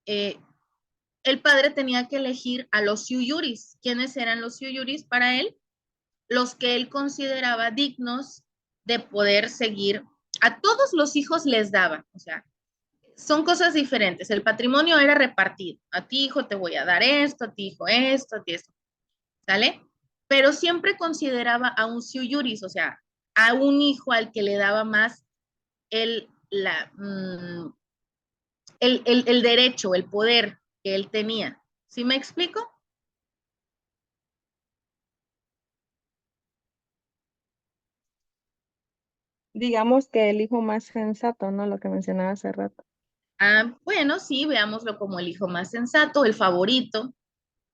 El padre tenía que elegir a los sui juris. ¿Quiénes eran los sui juris para él? Los que él consideraba dignos de poder seguir. A todos los hijos les daba, o sea, son cosas diferentes. El patrimonio era repartido. A ti, hijo, te voy a dar esto, a ti, hijo, esto, a ti, esto. ¿Sale? Pero siempre consideraba a un siuyuris, o sea, a un hijo al que le daba más el, la, el derecho, el poder que él tenía. ¿Sí me explico? Digamos que el hijo más sensato, ¿no? Lo que mencionaba hace rato. Ah, bueno, sí, veámoslo como el hijo más sensato, el favorito,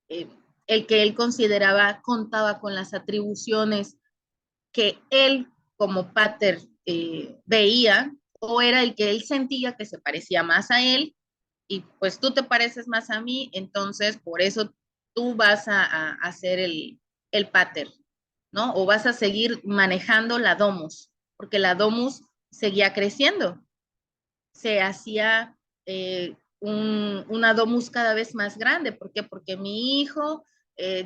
eh, el que él consideraba contaba con las atribuciones que él como pater veía, o era el que él sentía que se parecía más a él, y pues tú te pareces más a mí, entonces por eso tú vas a ser el pater, ¿no? O vas a seguir manejando la domus, porque la domus seguía creciendo, se hacía una domus cada vez más grande. ¿Por qué? Porque mi hijo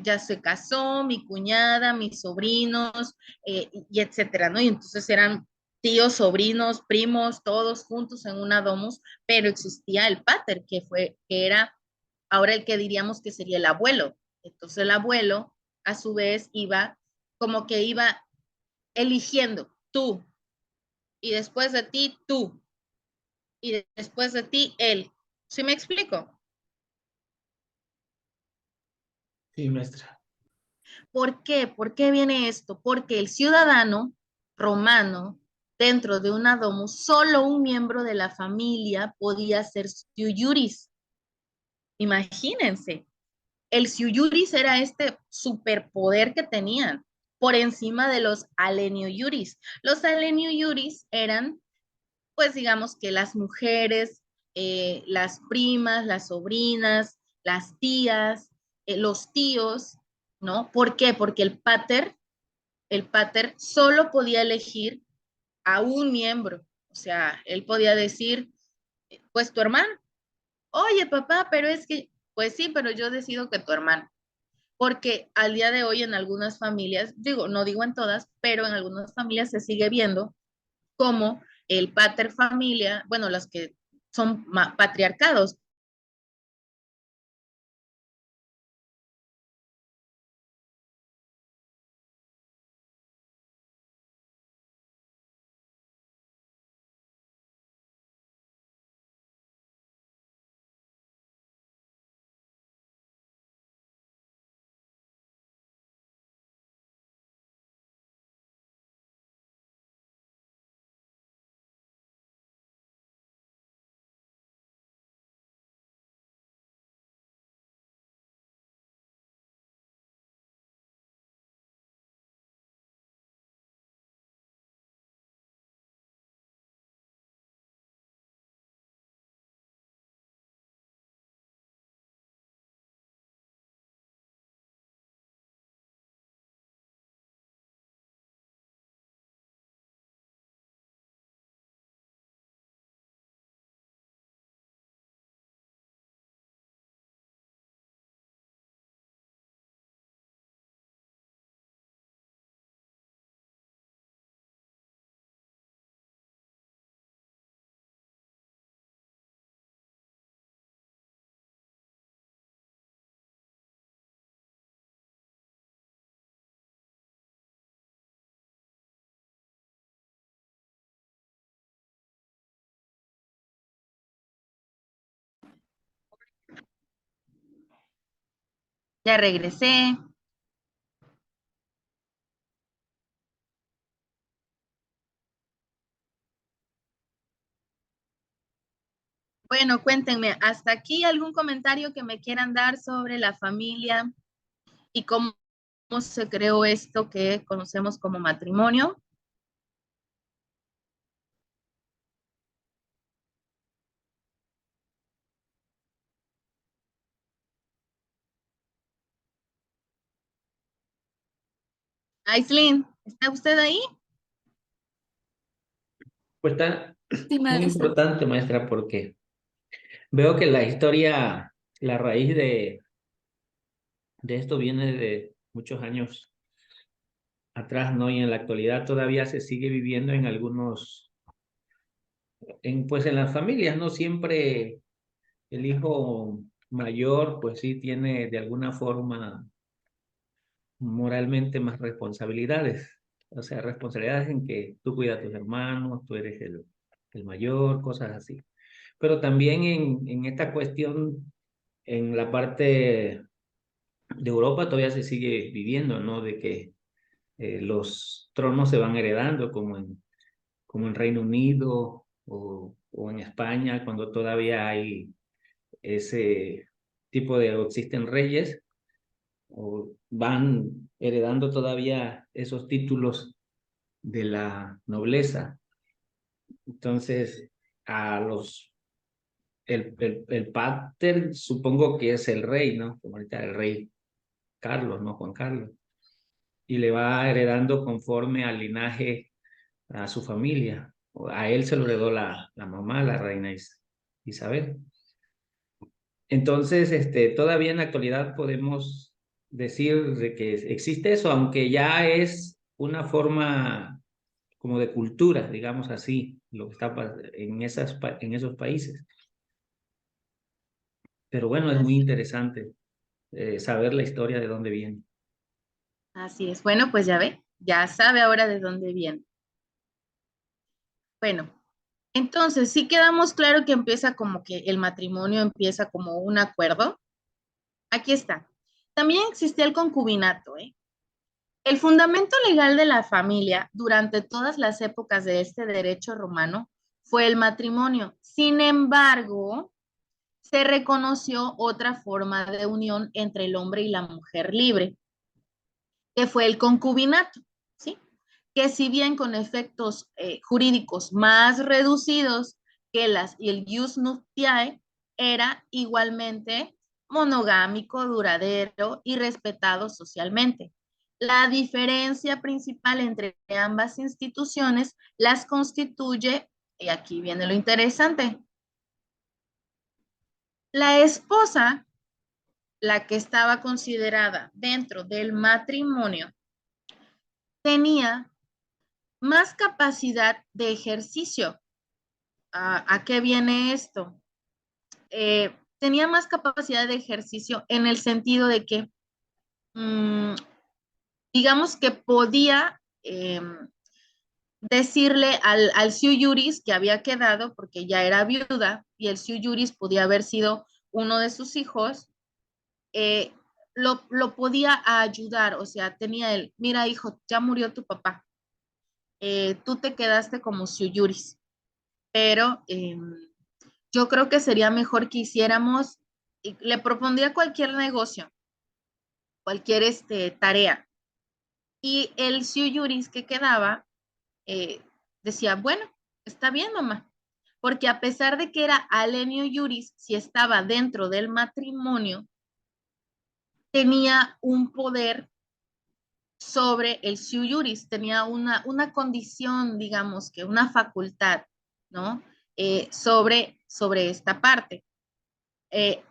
ya se casó, mi cuñada, mis sobrinos, y etcétera, ¿no? Y entonces eran tíos, sobrinos, primos, todos juntos en una domus, pero existía el pater, que era ahora el que diríamos que sería el abuelo. Entonces el abuelo, a su vez, iba como que iba eligiendo tú, y después de ti, tú, y después de ti, él. ¿Sí me explico? Sí, maestra. ¿Por qué? ¿Por qué viene esto? Porque el ciudadano romano, dentro de una domus, solo un miembro de la familia podía ser sui juris. Imagínense, el sui juris era este superpoder que tenían por encima de los alenio juris. Los alenio juris eran, pues digamos que las mujeres, las primas, las sobrinas, las tías, los tíos, ¿no? ¿Por qué? Porque el pater solo podía elegir a un miembro. O sea, él podía decir, pues tu hermano. Oye, papá, pero es que, pues sí, pero yo decido que tu hermano. Porque al día de hoy en algunas familias, digo, no digo en todas, pero en algunas familias se sigue viendo como el pater familia, bueno, las que son patriarcados. Ya regresé. Bueno, cuéntenme, ¿hasta aquí algún comentario que me quieran dar sobre la familia y cómo se creó esto que conocemos como matrimonio? Aislinn, ¿está usted ahí? Pues está Sí, muy maestra. importante, maestra, porque veo que la historia, la raíz de esto viene de muchos años atrás, ¿no? Y en la actualidad todavía se sigue viviendo en pues en las familias no siempre el hijo mayor, pues sí tiene de alguna forma moralmente más responsabilidades. O sea, responsabilidades en que tú cuidas a tus hermanos, tú eres el mayor, cosas así. Pero también en esta cuestión, en la parte de Europa todavía se sigue viviendo, ¿no? De que los tronos se van heredando como en Reino Unido o en España, cuando todavía hay ese tipo de, o existen reyes, o van heredando todavía esos títulos de la nobleza. Entonces, a los, el pater supongo que es el rey, ¿no? Como ahorita el rey Carlos, ¿no? Juan Carlos. Y le va heredando conforme al linaje a su familia. A él se lo heredó la mamá, la reina Isabel. Entonces, todavía en la actualidad podemos decir de que existe eso, aunque ya es una forma como de cultura, digamos así, lo que está en esos países. Pero bueno, es muy Así, interesante saber la historia de dónde viene. así es. Bueno, pues ya ve, ya sabe ahora de dónde viene. Bueno, entonces sí quedamos claro que empieza como que el matrimonio empieza como un acuerdo. Aquí está. También existía el concubinato, ¿eh? El fundamento legal de la familia durante todas las épocas de este derecho romano fue el matrimonio. Sin embargo, se reconoció otra forma de unión entre el hombre y la mujer libre, que fue el concubinato, ¿sí? Que si bien con efectos jurídicos más reducidos que y el ius nuptiae, era igualmente monogámico, duradero y respetado socialmente. La diferencia principal entre ambas instituciones las constituye, y aquí viene lo interesante, la esposa, la que estaba considerada dentro del matrimonio, tenía más capacidad de ejercicio. ¿A qué viene esto? Tenía más capacidad de ejercicio en el sentido de que, digamos que podía decirle al Siu Yuris que había quedado, porque ya era viuda, y el Siu Yuris podía haber sido uno de sus hijos, eh, lo podía ayudar, o sea, tenía el, mira hijo, ya murió tu papá, tú te quedaste como Siu Yuris, pero yo creo que sería mejor que hiciéramos, le propondría cualquier negocio, cualquier tarea. Y el Siu Yuris que quedaba eh, decía, bueno, está bien, mamá, porque a pesar de que era Alenio Yuris, si estaba dentro del matrimonio, tenía un poder sobre el Siu Yuris, tenía una condición, digamos que una facultad, ¿no? Sobre esta parte. Eh,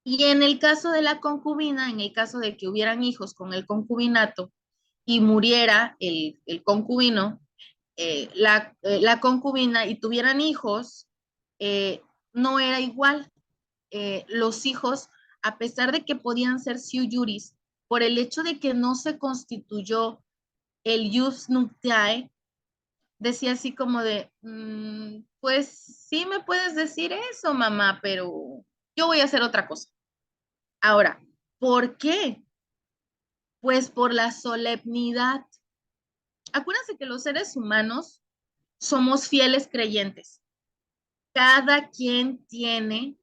Y en el caso de la concubina, en el caso de que hubieran hijos con el concubinato y muriera el concubino, la concubina y tuvieran hijos, eh, no era igual. Los hijos, a pesar de que podían ser siu juris, por el hecho de que no se constituyó el ius nuptiae, decía así como de, pues sí me puedes decir eso, mamá, pero yo voy a hacer otra cosa. Ahora, ¿por qué? Pues por la solemnidad. Acuérdense que los seres humanos somos fieles creyentes. Cada quien tiene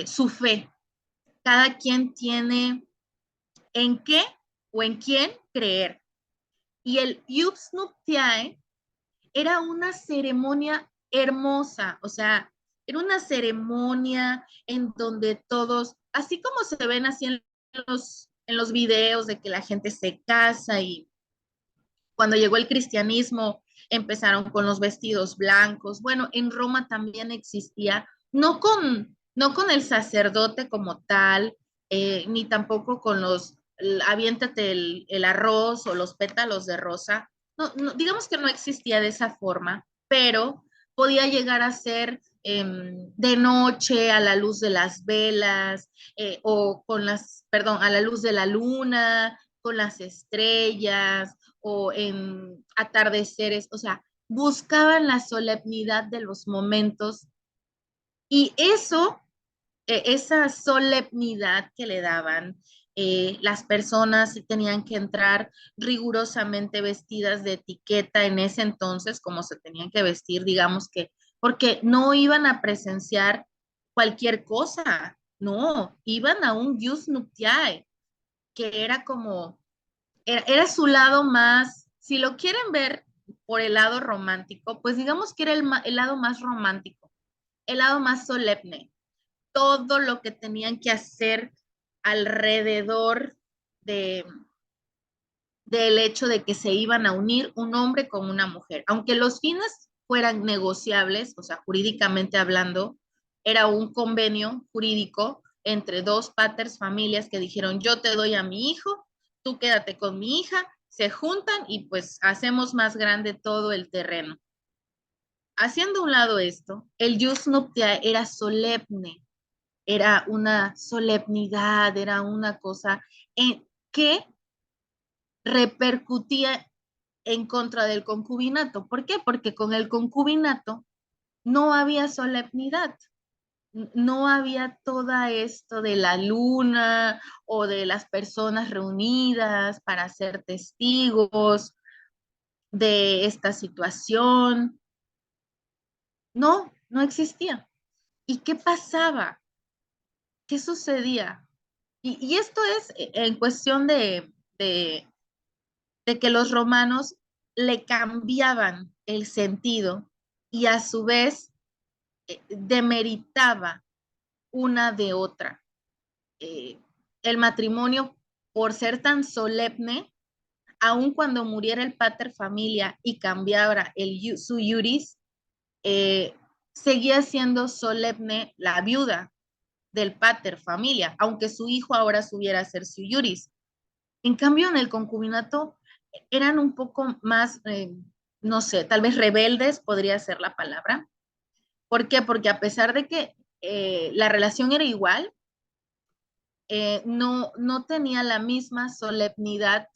su fe. Cada quien tiene en qué o en quién creer. Y el Ius Nuptiae era una ceremonia hermosa, o sea, era una ceremonia en donde todos, así como se ven así en los videos de que la gente se casa y cuando llegó el cristianismo empezaron con los vestidos blancos. Bueno, en Roma también existía, no con el sacerdote como tal, ni tampoco con aviéntate el arroz o los pétalos de rosa. No, no, digamos que no existía de esa forma, pero podía llegar a ser de noche a la luz de las velas, o con las, perdón, a la luz de la luna, con las estrellas, o en atardeceres, o sea, buscaban la solemnidad de los momentos y eso, esa solemnidad que le daban, las personas tenían que entrar rigurosamente vestidas de etiqueta en ese entonces, como se tenían que vestir, digamos que, porque no iban a presenciar cualquier cosa, no, iban a un jus nuptiae, que era como, era su lado más, si lo quieren ver por el lado romántico, pues digamos que era el lado más romántico, el lado más solemne, todo lo que tenían que hacer alrededor de, del hecho de que se iban a unir un hombre con una mujer. Aunque los fines fueran negociables, o sea, jurídicamente hablando, era un convenio jurídico entre dos paters familias que dijeron, yo te doy a mi hijo, tú quédate con mi hija, se juntan y pues hacemos más grande todo el terreno. Haciendo un lado esto, el jus nuptiae era solemne, era una solemnidad, era una cosa que repercutía en contra del concubinato. ¿Por qué? Porque con el concubinato no había solemnidad, no había todo esto de la luna o de las personas reunidas para ser testigos de esta situación. No, no existía. ¿Y qué pasaba? ¿Qué sucedía? Y esto es en cuestión de que los romanos le cambiaban el sentido y a su vez demeritaba una de otra. El matrimonio, por ser tan solemne, aun cuando muriera el pater familia y cambiara su iuris, eh, seguía siendo solemne la viuda del pater familia, aunque su hijo ahora subiera a ser su iuris. En cambio, en el concubinato eran un poco más, no sé, tal vez rebeldes podría ser la palabra. ¿Por qué? Porque a pesar de que la relación era igual, no tenía la misma solemnidad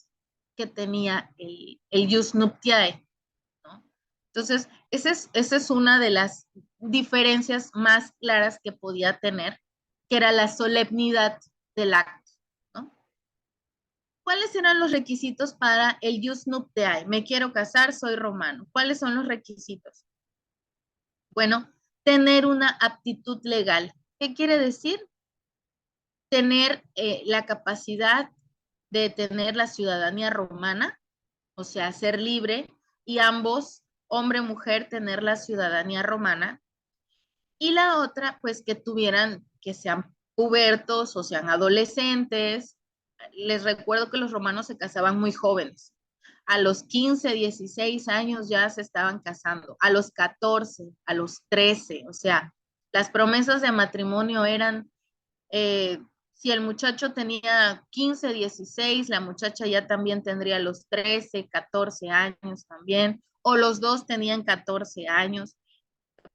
que tenía el jus nuptiae, ¿no? Entonces, esa es una de las diferencias más claras que podía tener, que era la solemnidad del acto, ¿no? ¿Cuáles eran los requisitos para el jus nuptiae? Me quiero casar, soy romano. ¿Cuáles son los requisitos? Bueno, tener una aptitud legal. ¿Qué quiere decir? Tener la capacidad de tener la ciudadanía romana, o sea, ser libre, y ambos, hombre y mujer, tener la ciudadanía romana. Y la otra, pues que tuvieran, que sean pubertos o sean adolescentes. Les recuerdo que los romanos se casaban muy jóvenes. A los 15, 16 años ya se estaban casando, a los 14, a los 13, o sea, las promesas de matrimonio eran, eh, si el muchacho tenía 15, 16, la muchacha ya también tendría los 13, 14 años también, o los dos tenían 14 años,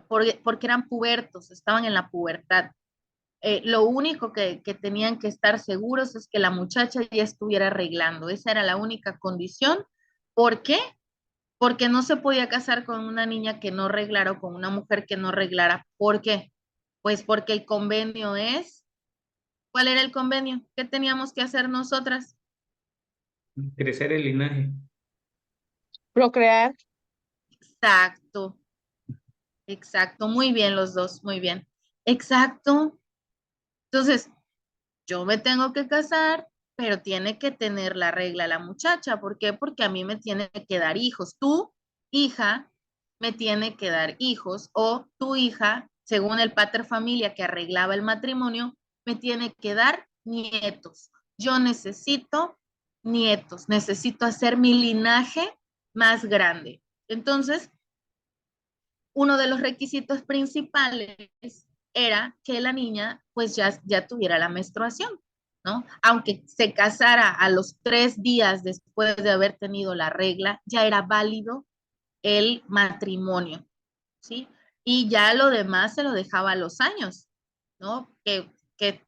porque eran pubertos, estaban en la pubertad. Lo único que tenían que estar seguros es que la muchacha ya estuviera arreglando. Esa era la única condición. ¿Por qué? Porque no se podía casar con una niña que no arreglara o con una mujer que no arreglara. ¿Por qué? Pues porque el convenio es, ¿cuál era el convenio? ¿Qué teníamos que hacer nosotras? Crecer el linaje. Procrear. Exacto, exacto, muy bien los dos, muy bien. Exacto. Entonces, yo me tengo que casar, pero tiene que tener la regla la muchacha. ¿Por qué? Porque a mí me tiene que dar hijos. Tu hija me tiene que dar hijos o tu hija, según el pater familia que arreglaba el matrimonio, me tiene que dar nietos. Yo necesito nietos, necesito hacer mi linaje más grande. Entonces, uno de los requisitos principales era que la niña pues ya tuviera la menstruación, ¿no? Aunque se casara a los 3 días después de haber tenido la regla, ya era válido el matrimonio. ¿sí? Y ya lo demás se lo dejaba a los años, ¿no? Que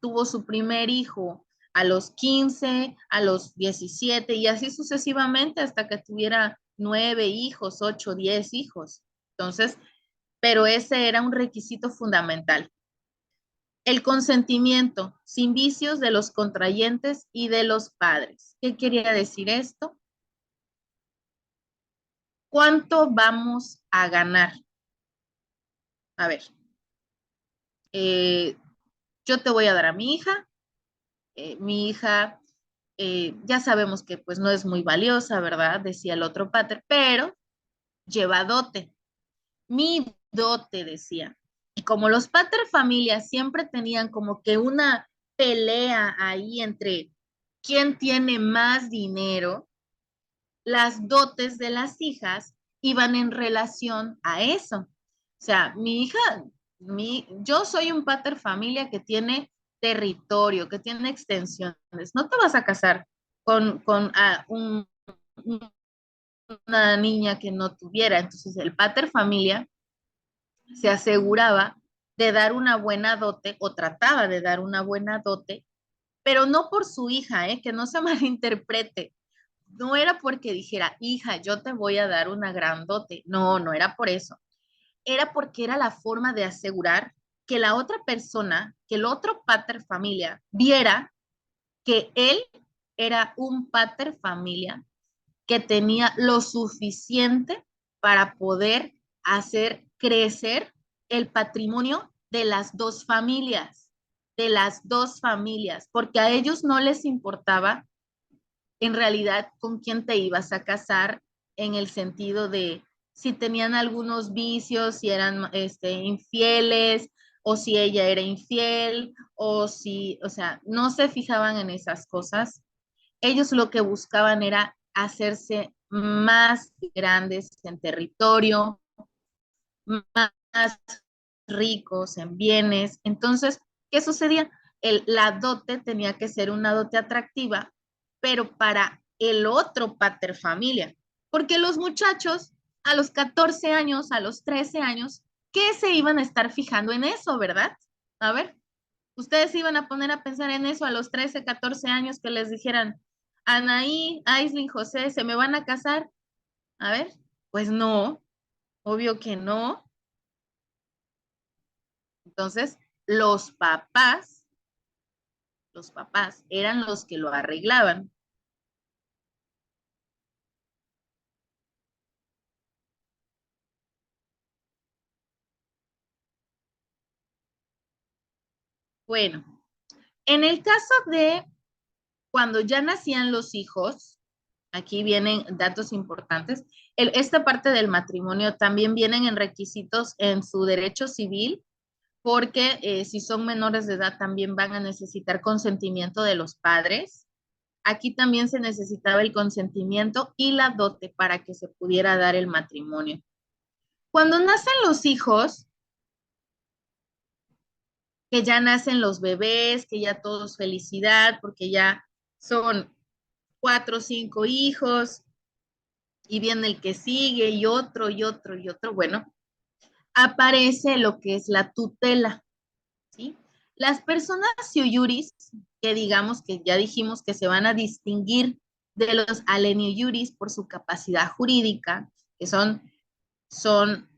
tuvo su primer hijo a los 15, a los 17 y así sucesivamente hasta que tuviera 9 hijos, 8, 10 hijos. Entonces, pero ese era un requisito fundamental. El consentimiento sin vicios de los contrayentes y de los padres. ¿Qué quería decir esto? ¿Cuánto vamos a ganar? A ver, eh, yo te voy a dar a mi hija ya sabemos que pues no es muy valiosa, ¿verdad? Decía el otro pater, pero lleva dote, mi dote decía. Y como los pater familias siempre tenían como que una pelea ahí entre quién tiene más dinero, las dotes de las hijas iban en relación a eso. O sea, mi hija, yo soy un pater familia que tiene territorio, que tiene extensiones. No te vas a casar con una niña que no tuviera. Entonces, el pater familia se aseguraba de dar una buena dote o trataba de dar una buena dote, pero no por su hija, que no se malinterprete. No era porque dijera, hija, yo te voy a dar una gran dote. No, no era por eso. Era porque era la forma de asegurar que la otra persona, que el otro pater familia, viera que él era un pater familia que tenía lo suficiente para poder hacer crecer el patrimonio de las dos familias, porque a ellos no les importaba en realidad con quién te ibas a casar en el sentido de si tenían algunos vicios, si eran infieles o si ella era infiel o si, o sea, no se fijaban en esas cosas. Ellos lo que buscaban era hacerse más grandes en territorio, más ricos en bienes. Entonces, ¿qué sucedía? La dote tenía que ser una dote atractiva, pero para el otro pater familia, porque los muchachos a los 14 años, a los 13 años, ¿qué se iban a estar fijando en eso, verdad? A ver, ustedes se iban a poner a pensar en eso a los 13, 14 años que les dijeran, Anaí, Aislinn, José, ¿se me van a casar? A ver, pues no, obvio que no. Entonces, los papás eran los que lo arreglaban. Bueno, en el caso de cuando ya nacían los hijos, aquí vienen datos importantes. Esta parte del matrimonio también vienen en requisitos en su derecho civil, porque si son menores de edad también van a necesitar consentimiento de los padres. Aquí también se necesitaba el consentimiento y la dote para que se pudiera dar el matrimonio. Cuando nacen los hijos, que ya nacen los bebés, que ya todos felicidad, porque ya son 4 o 5 hijos, y viene el que sigue, y otro, y otro, y otro. Bueno, aparece lo que es la tutela, ¿sí? Las personas iuris, que digamos que ya dijimos que se van a distinguir de los alenio iuris por su capacidad jurídica, que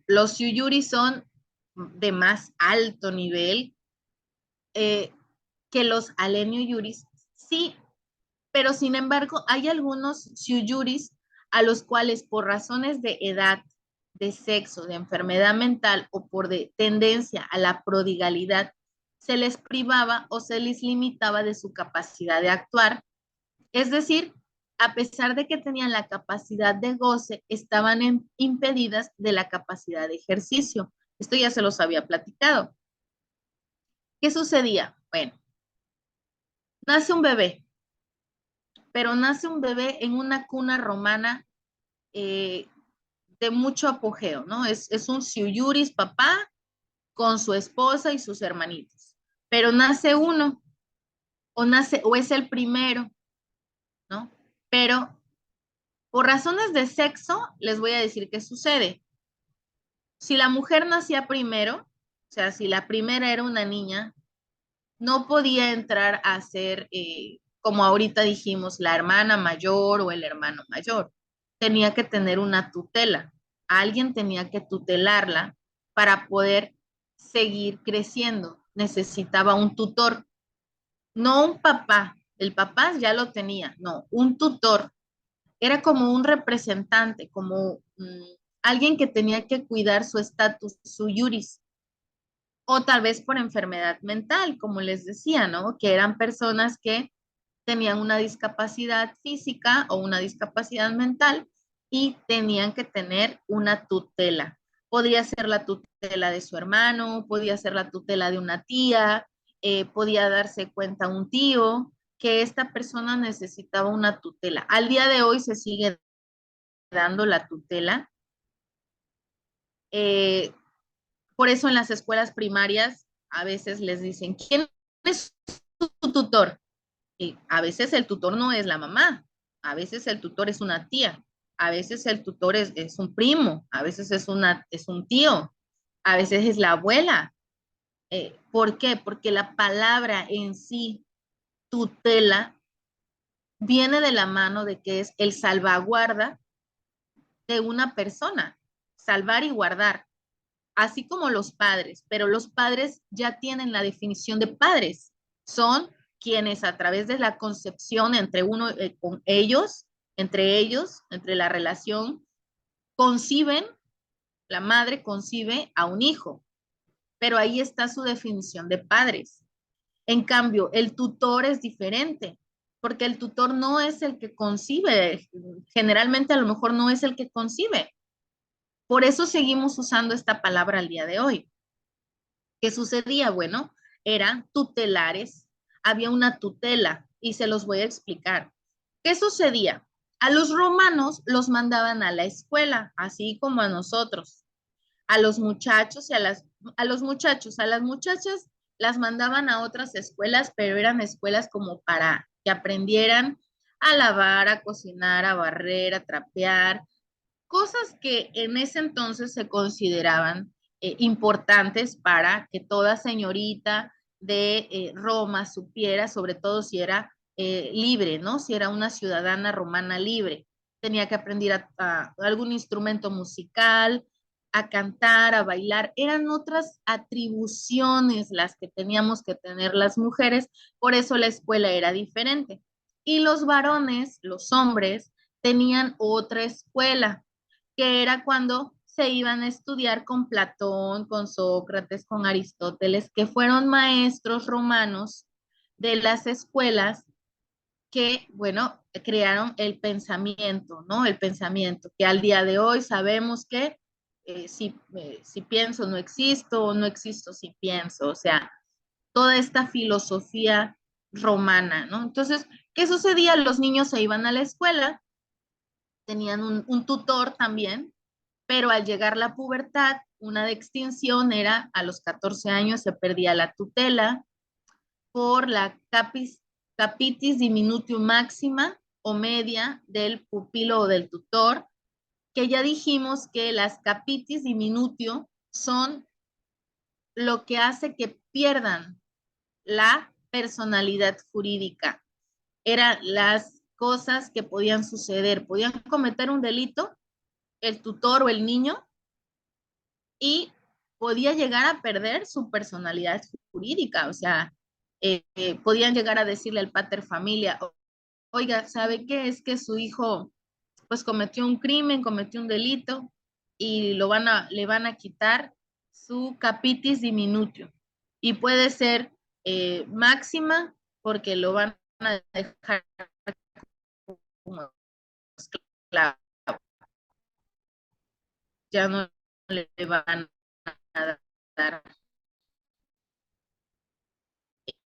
los iuris son de más alto nivel, que los alenio iuris, sí, pero sin embargo hay algunos iuris a los cuales por razones de edad, de sexo, de enfermedad mental o por tendencia a la prodigalidad, se les privaba o se les limitaba de su capacidad de actuar. Es decir, a pesar de que tenían la capacidad de goce, estaban impedidas de la capacidad de ejercicio. Esto ya se los había platicado. ¿Qué sucedía? Bueno, nace un bebé, pero nace un bebé en una cuna romana eh, de mucho apogeo, ¿no? Es un siuyuris papá con su esposa y sus hermanitos, pero nace uno, o es el primero, ¿no? Pero por razones de sexo, les voy a decir qué sucede. Si la mujer nacía primero, o sea, si la primera era una niña, no podía entrar a ser, como ahorita dijimos, la hermana mayor o el hermano mayor. Tenía que tener una tutela. Alguien tenía que tutelarla para poder seguir creciendo. Necesitaba un tutor, no un papá. El papá ya lo tenía, no, un tutor. Era como un representante, como alguien que tenía que cuidar su estatus, su juris, o tal vez por enfermedad mental, como les decía, ¿no? Que eran personas que tenían una discapacidad física o una discapacidad mental y tenían que tener una tutela. Podía ser la tutela de su hermano, podía ser la tutela de una tía, podía darse cuenta un tío que esta persona necesitaba una tutela. Al día de hoy se sigue dando la tutela. Eh, por eso en las escuelas primarias a veces les dicen, ¿quién es tu tutor? Y a veces el tutor no es la mamá, a veces el tutor es una tía, a veces el tutor es un primo, a veces es un tío, a veces es la abuela. ¿Por qué? Porque la palabra en sí, tutela, viene de la mano de que es el salvaguarda de una persona, salvar y guardar, así como los padres, pero los padres ya tienen la definición de padres, son quienes a través de la concepción entre uno, con ellos, entre la relación, conciben, la madre concibe a un hijo, pero ahí está su definición de padres. En cambio, el tutor es diferente, porque el tutor no es el que concibe, generalmente a lo mejor no es el que concibe. Por eso seguimos usando esta palabra al día de hoy. ¿Qué sucedía? Bueno, eran tutelares, había una tutela y se los voy a explicar. ¿Qué sucedía? A los romanos los mandaban a la escuela, así como a nosotros. A los muchachos y a los muchachos, a las muchachas las mandaban a otras escuelas, pero eran escuelas como para que aprendieran a lavar, a cocinar, a barrer, a trapear, cosas que en ese entonces se consideraban importantes para que toda señorita de Roma supiera, sobre todo si era libre, ¿no? Si era una ciudadana romana libre. Tenía que aprender a algún instrumento musical, a cantar, a bailar. Eran otras atribuciones las que teníamos que tener las mujeres, por eso la escuela era diferente. Y los varones, los hombres, tenían otra escuela, que era cuando se iban a estudiar con Platón, con Sócrates, con Aristóteles, que fueron maestros romanos de las escuelas que, bueno, crearon el pensamiento, ¿no? El pensamiento, que al día de hoy sabemos que si pienso no existo, o no existo si pienso, o sea, toda esta filosofía romana, ¿no? Entonces, ¿qué sucedía? Los niños se iban a la escuela, tenían un tutor también, pero al llegar la pubertad, una de extinción era a los 14 años se perdía la tutela por la capitis diminutio máxima o media del pupilo o del tutor, que ya dijimos que las capitis diminutio son lo que hace que pierdan la personalidad jurídica. Eran las cosas que podían suceder, podían cometer un delito el tutor o el niño y podía llegar a perder su personalidad jurídica, o sea, podían llegar a decirle al pater familia, oiga, ¿sabe qué? Es que su hijo pues cometió un crimen, cometió un delito y le van a quitar su capitis diminutio y puede ser máxima porque lo van a dejar como esclavo, ya no le van a dar,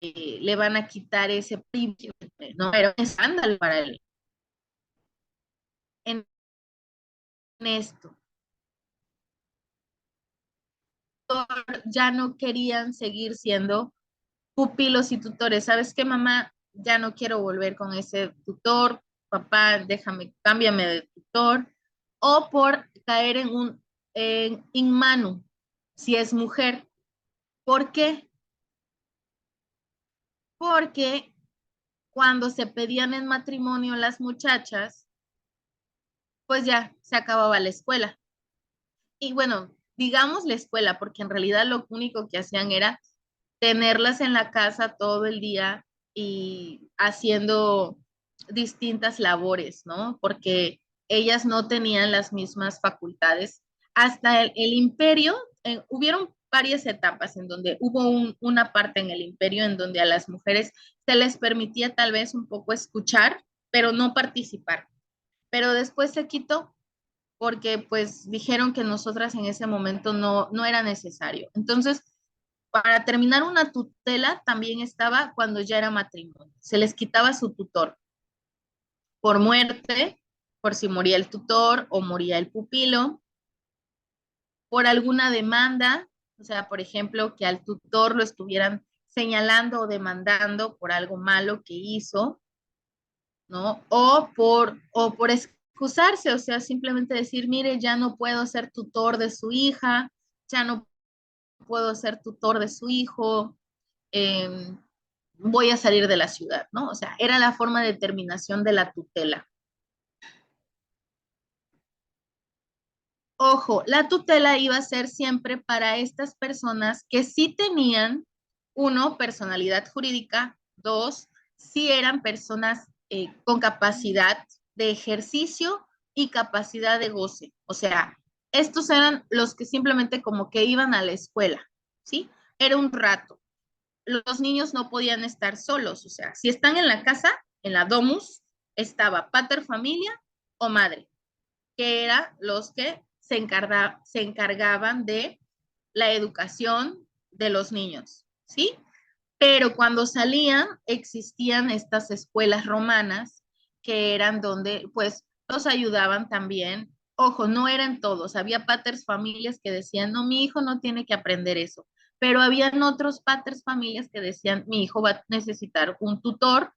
le van a quitar ese privilegio, ¿no? Pero es escándalo para él. En esto, ya no querían seguir siendo pupilos y tutores. ¿Sabes qué, mamá? Ya no quiero volver con ese tutor. Papá, déjame, cámbiame de tutor. O por caer en un in manu, si es mujer. ¿Por qué? Porque cuando se pedían en matrimonio las muchachas, pues ya se acababa la escuela. Y bueno, digamos la escuela, porque en realidad lo único que hacían era tenerlas en la casa todo el día y haciendo distintas labores, ¿no? Porque ellas no tenían las mismas facultades. Hasta el imperio, hubieron varias etapas en donde hubo una parte en el imperio en donde a las mujeres se les permitía tal vez un poco escuchar, pero no participar. Pero después se quitó porque pues dijeron que nosotras en ese momento no era necesario. Entonces, para terminar una tutela también estaba cuando ya era matrimonio. Se les quitaba su tutor por muerte, por si moría el tutor o moría el pupilo, por alguna demanda, o sea, por ejemplo, que al tutor lo estuvieran señalando o demandando por algo malo que hizo, ¿no? O por excusarse, o sea, simplemente decir, mire, ya no puedo ser tutor de su hija, ya no puedo ser tutor de su hijo, eh, voy a salir de la ciudad, ¿no? O sea, era la forma de terminación de la tutela. Ojo, la tutela iba a ser siempre para estas personas que sí tenían, uno, personalidad jurídica, dos, sí eran personas con capacidad de ejercicio y capacidad de goce. O sea, estos eran los que simplemente como que iban a la escuela, ¿sí? Era un rato. Los niños no podían estar solos, o sea, si están en la casa, en la domus, estaba pater familia o madre, que eran los que se encargaban de la educación de los niños, ¿sí? Pero cuando salían, existían estas escuelas romanas que eran donde, pues, los ayudaban también. Ojo, no eran todos. Había paters familias que decían, no, mi hijo no tiene que aprender eso. Pero habían otros paters familias que decían, mi hijo va a necesitar un tutor.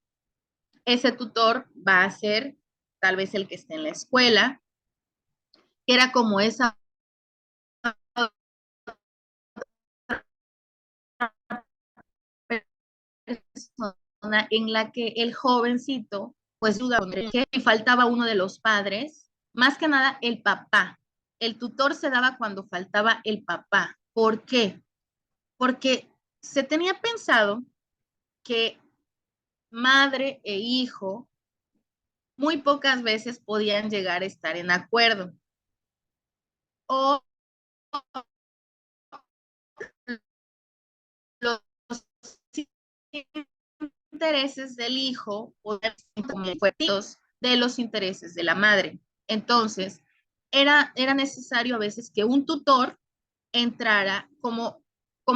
Ese tutor va a ser tal vez el que esté en la escuela, que era como esa persona en la que el jovencito, pues duda que faltaba uno de los padres, más que nada el papá. El tutor se daba cuando faltaba el papá. ¿Por qué? Porque se tenía pensado que madre e hijo muy pocas veces podían llegar a estar en acuerdo. O los intereses del hijo podían ser conflictos de los intereses de la madre. Entonces, era necesario a veces que un tutor entrara como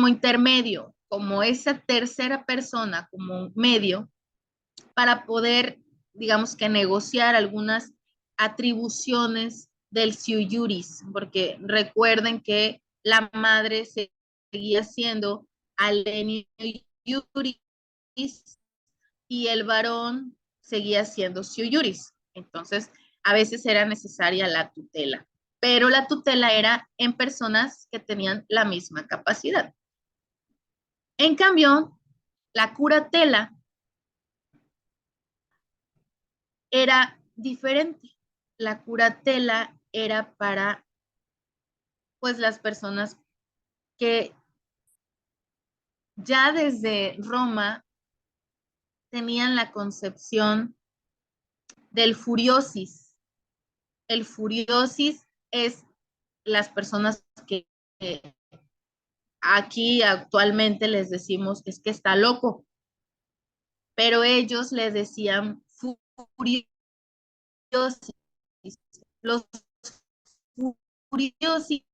intermedio, como esa tercera persona, como un medio, para poder, digamos que negociar algunas atribuciones del sui juris, porque recuerden que la madre seguía siendo alenio juris y el varón seguía siendo sui juris. Entonces, a veces era necesaria la tutela, pero la tutela era en personas que tenían la misma capacidad. En cambio, la curatela era diferente. La curatela era para, pues, las personas que ya desde Roma tenían la concepción del furiosis. El furiosis es las personas que aquí actualmente les decimos es que está loco, pero ellos les decían furiosis. Los furiosis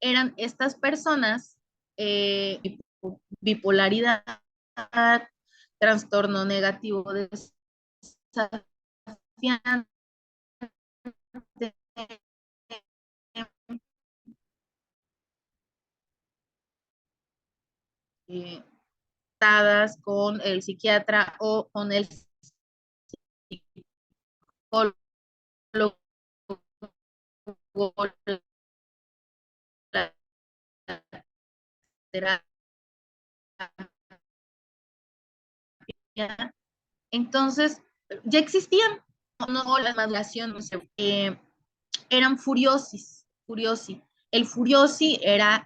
eran estas personas, bipolaridad, trastorno negativo desafiante, eh, con el psiquiatra o con el la terapia. Entonces, ya existían, no la maduración, eran furiosi. El furiosi era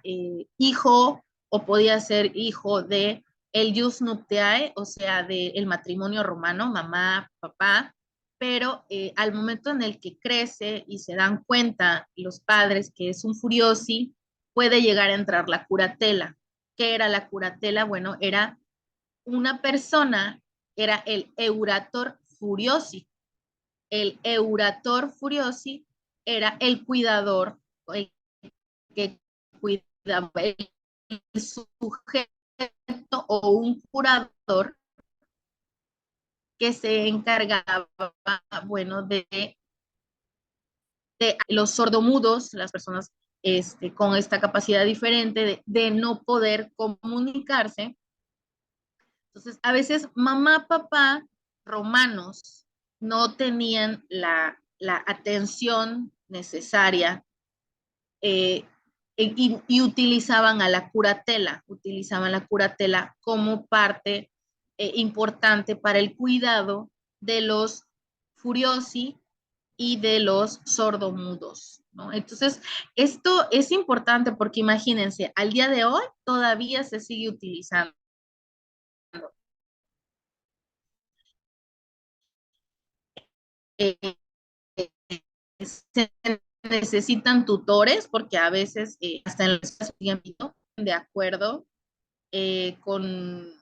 hijo o podía ser hijo de el ius nuptiae, o sea, del matrimonio romano, mamá, papá, pero al momento en el que crece y se dan cuenta los padres que es un furiosi, puede llegar a entrar la curatela. ¿Qué era la curatela? Bueno, era una persona, era el eurator furiosi. El eurator furiosi era el cuidador, el que cuidaba el sujeto o un curador que se encargaba, bueno, de los sordomudos, las personas con esta capacidad diferente de no poder comunicarse. Entonces, a veces mamá, papá, romanos, no tenían la atención necesaria eh, y utilizaban la curatela como parte importante para el cuidado de los furiosi y de los sordomudos, ¿no? Entonces, esto es importante porque imagínense, al día de hoy todavía se sigue utilizando. Eh, se necesitan tutores porque a veces hasta en los siguen de acuerdo con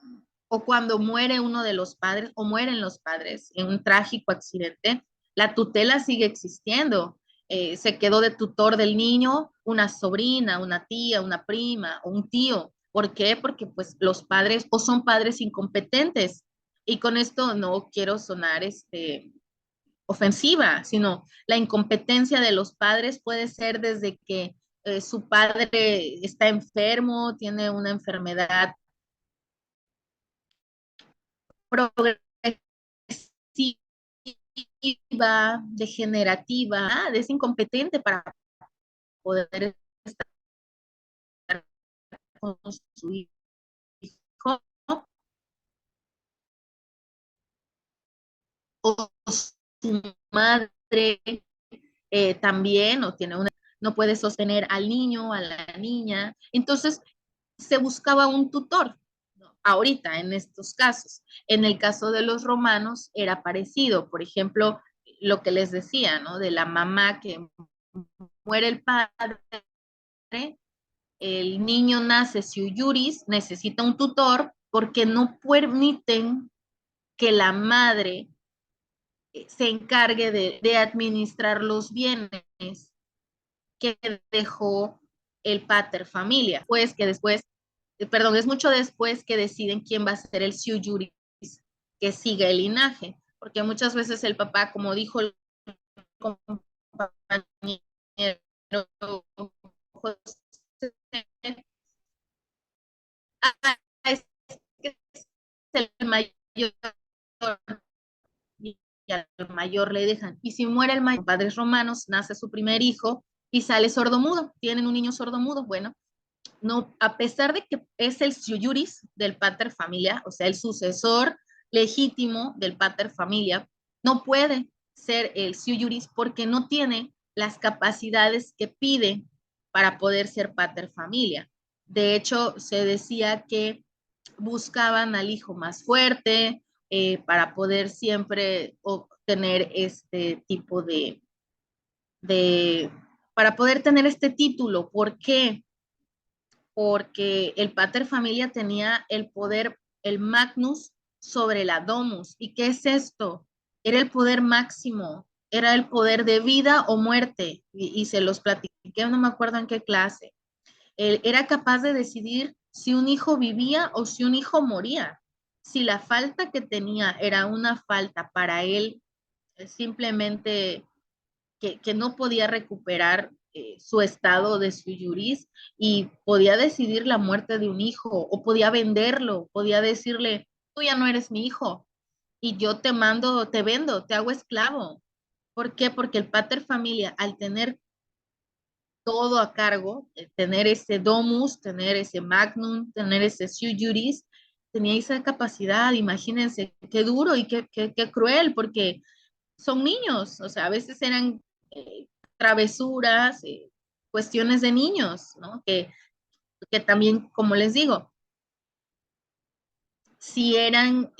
o cuando muere uno de los padres o mueren los padres en un trágico accidente, la tutela sigue existiendo. Se quedó de tutor del niño una sobrina, una tía, una prima o un tío. ¿Por qué? Porque pues los padres o son padres incompetentes. Y con esto no quiero sonar ofensiva, sino la incompetencia de los padres puede ser desde que su padre está enfermo, tiene una enfermedad progresiva, degenerativa, es incompetente para poder estar con su hijo, o su madre también, o tiene una, no puede sostener al niño, a la niña. Entonces, se buscaba un tutor. ¿No? Ahorita, en estos casos. En el caso de los romanos era parecido. Por ejemplo, lo que les decía, ¿no? De la mamá que muere el padre, el niño nace sui juris, necesita un tutor porque no permiten que la madre se encargue de administrar los bienes que dejó el pater familia, pues que después, perdón, es mucho después que deciden quién va a ser el sui juris que siga el linaje, porque muchas veces el papá, como dijo el compañero José, es que es el mayor y al mayor le dejan. Y si muere el mayor, padres romanos, nace su primer hijo y sale sordomudo. Tienen un niño sordomudo. Bueno, no, a pesar de que es el sui juris del pater familia, o sea, el sucesor legítimo del pater familia, no puede ser el sui juris porque no tiene las capacidades que pide para poder ser pater familia. De hecho, se decía que buscaban al hijo más fuerte para poder siempre obtener este tipo de, para poder tener este título. ¿Por qué? Porque el pater familia tenía el poder, el magnus sobre la domus. ¿Y qué es esto? Era el poder máximo, era el poder de vida o muerte. Y se los platiqué, no me acuerdo en qué clase. Él era capaz de decidir si un hijo vivía o si un hijo moría. Si la falta que tenía era una falta para él, simplemente que no podía recuperar su estado de su juris y podía decidir la muerte de un hijo o podía venderlo, podía decirle, tú ya no eres mi hijo y yo te mando, te vendo, te hago esclavo. ¿Por qué? Porque el pater familia, al tener todo a cargo, tener ese domus, tener ese magnum, tener ese sui juris, tenía esa capacidad, imagínense, qué duro y qué cruel, porque son niños, o sea, a veces eran travesuras, cuestiones de niños, ¿no? Que también, como les digo, si eran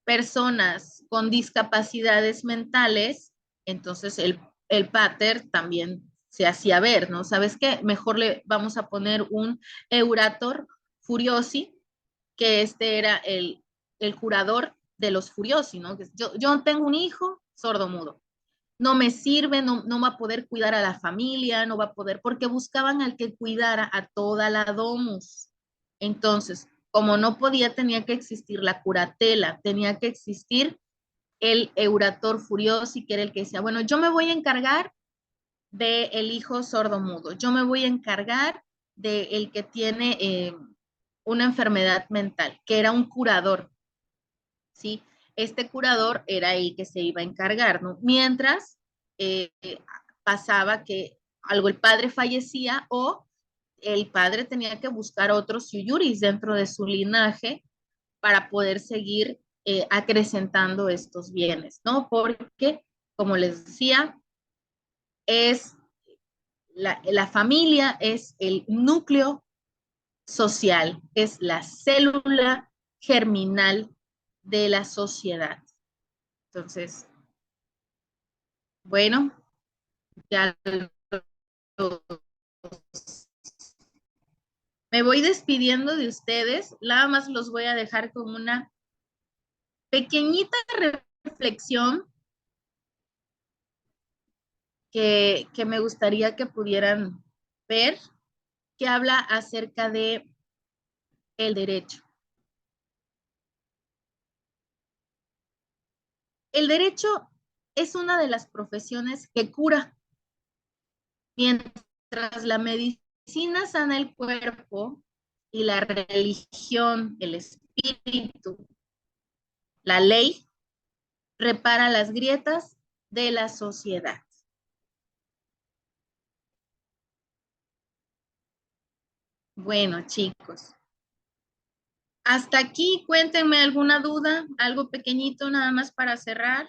personas con discapacidades mentales, entonces el pater también se hacía ver, ¿no? ¿Sabes qué? Mejor le vamos a poner un eurator furiosi, que este era el curador de los furiosi, ¿no? Yo tengo un hijo sordo-mudo, no me sirve, no va a poder cuidar a la familia, no va a poder, porque buscaban al que cuidara a toda la domus. Entonces, como no podía, tenía que existir la curatela, tenía que existir el eurator furiosi, que era el que decía, bueno, yo me voy a encargar del hijo sordo-mudo, yo me voy a encargar del que tiene una enfermedad mental, que era un curador, ¿sí? Este curador era el que se iba a encargar, ¿no? Mientras eh, pasaba que algo el padre fallecía o el padre tenía que buscar otros yuyuris dentro de su linaje para poder seguir acrecentando estos bienes, ¿no? Porque, como les decía, es la familia es el núcleo social, es la célula germinal de la sociedad. Entonces, bueno, ya me voy despidiendo de ustedes. Nada más los voy a dejar con una pequeñita reflexión que me gustaría que pudieran ver, que habla acerca de el derecho. El derecho es una de las profesiones que cura. Mientras la medicina sana el cuerpo y la religión, el espíritu, la ley repara las grietas de la sociedad. Bueno, chicos, hasta aquí cuéntenme alguna duda, algo pequeñito nada más para cerrar.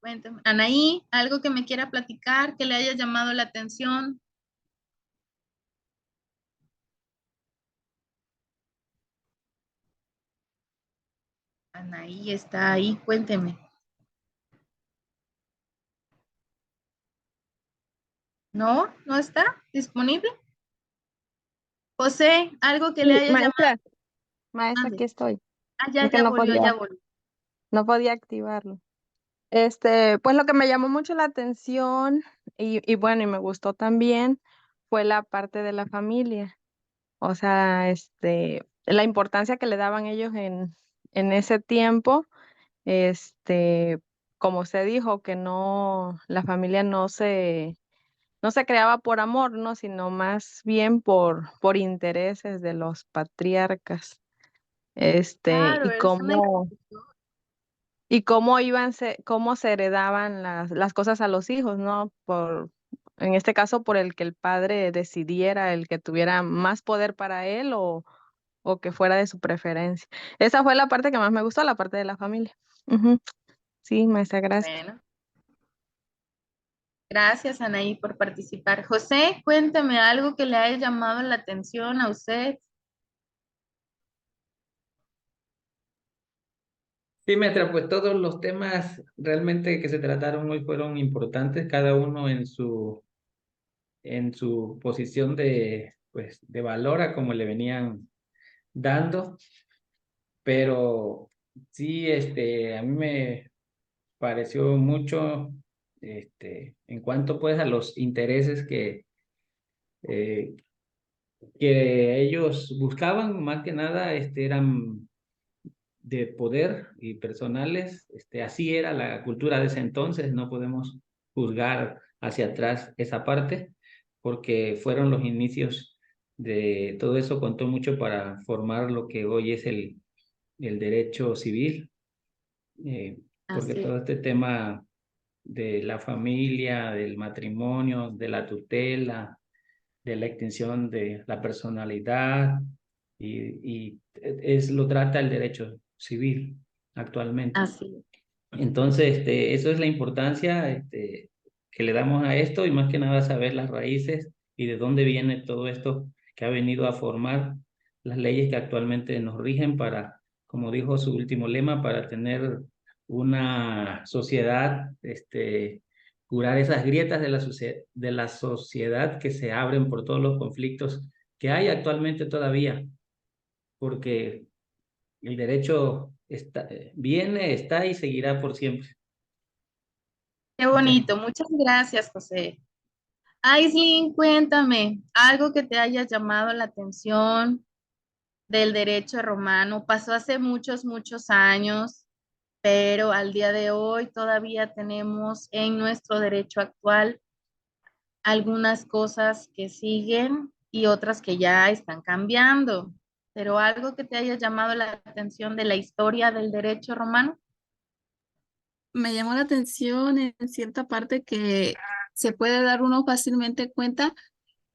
Cuéntenme. Anaí, algo que me quiera platicar, que le haya llamado la atención. Anaí está ahí, cuénteme. ¿No? ¿No está disponible? José, algo que le Sí, haya llamado. maestra, aquí Ande. estoy. Ah, ya, Es que ya volvió, ya volvió. no podía activarlo. Pues lo que me llamó mucho la atención y bueno, y me gustó también fue la parte de la familia. O sea, la importancia que le daban ellos en ese tiempo, este, como se dijo, que no, la familia no se creaba por amor, ¿no? Sino más bien por intereses de los patriarcas. Claro, Y es una cómo se heredaban las cosas a los hijos, ¿no? En este caso, por el que el padre decidiera, el que tuviera más poder para él o que fuera de su preferencia. Esa fue la parte que más me gustó, la parte de la familia. Ujú. Sí, maestra, gracias. bueno. Gracias, Anaí, por participar. José, cuénteme algo que le haya llamado la atención a usted. Sí, maestra, pues todos los temas realmente que se trataron hoy fueron importantes, cada uno en su posición de, pues, de valor a como le venían dando, pero sí, a mí me pareció mucho, en cuanto pues a los intereses eh, que ellos buscaban, más que nada, eran de poder y personales, así era la cultura de ese entonces, no podemos juzgar hacia atrás esa parte, porque fueron los inicios de todo eso, contó mucho para formar lo que hoy es el derecho civil. porque Así todo este tema de la familia, del matrimonio, de la tutela, de la extinción de la personalidad, y lo trata el derecho civil actualmente. así. Entonces, eso es la importancia que le damos a esto y más que nada saber las raíces y de dónde viene todo esto que ha venido a formar las leyes que actualmente nos rigen para, como dijo su último lema, para tener una sociedad, curar esas grietas de la sociedad que se abren por todos los conflictos que hay actualmente todavía, porque el derecho viene, está y seguirá por siempre. Qué bonito. Muchas gracias, José. Aislinn, cuéntame, algo que te haya llamado la atención del derecho romano. Pasó hace muchos, muchos años, pero al día de hoy todavía tenemos en nuestro derecho actual algunas cosas que siguen y otras que ya están cambiando. Pero algo que te haya llamado la atención de la historia del derecho romano. Me llamó la atención en cierta parte que se puede dar uno fácilmente cuenta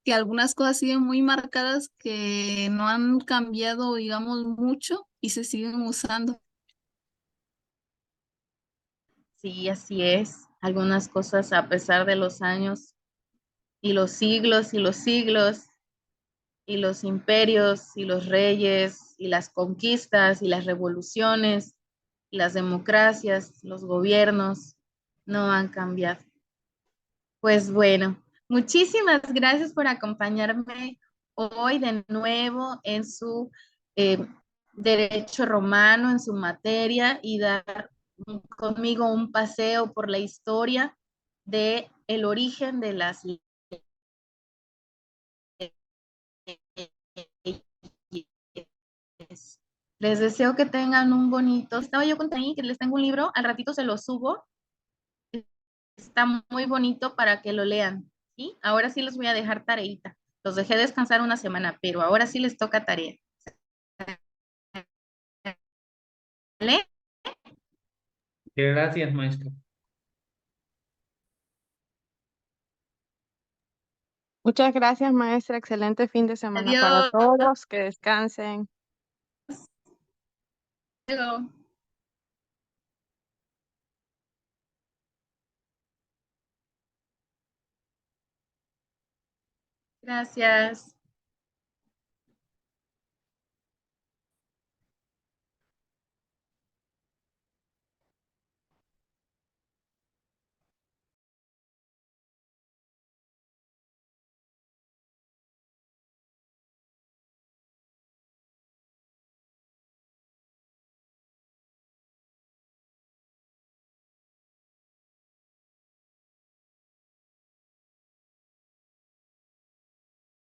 que algunas cosas siguen muy marcadas que no han cambiado, digamos, mucho y se siguen usando. Sí, así es. Algunas cosas a pesar de los años y los siglos y los siglos y los imperios y los reyes y las conquistas y las revoluciones y las democracias, los gobiernos no han cambiado. Pues bueno, muchísimas gracias por acompañarme hoy de nuevo en su eh, derecho romano, en su materia y dar conmigo un paseo por la historia de el origen de las leyes. Les deseo que tengan un bonito. Estaba yo contando que les tengo un libro, al ratito se lo subo. Está muy bonito para que lo lean. ¿Sí? Ahora sí les voy a dejar tareita. Los dejé descansar una semana, pero ahora sí les toca tarea. ¿Vale? Gracias, maestro. Muchas gracias, maestra. Excelente fin de semana para Adiós. todos. Que descansen. Luego. Gracias.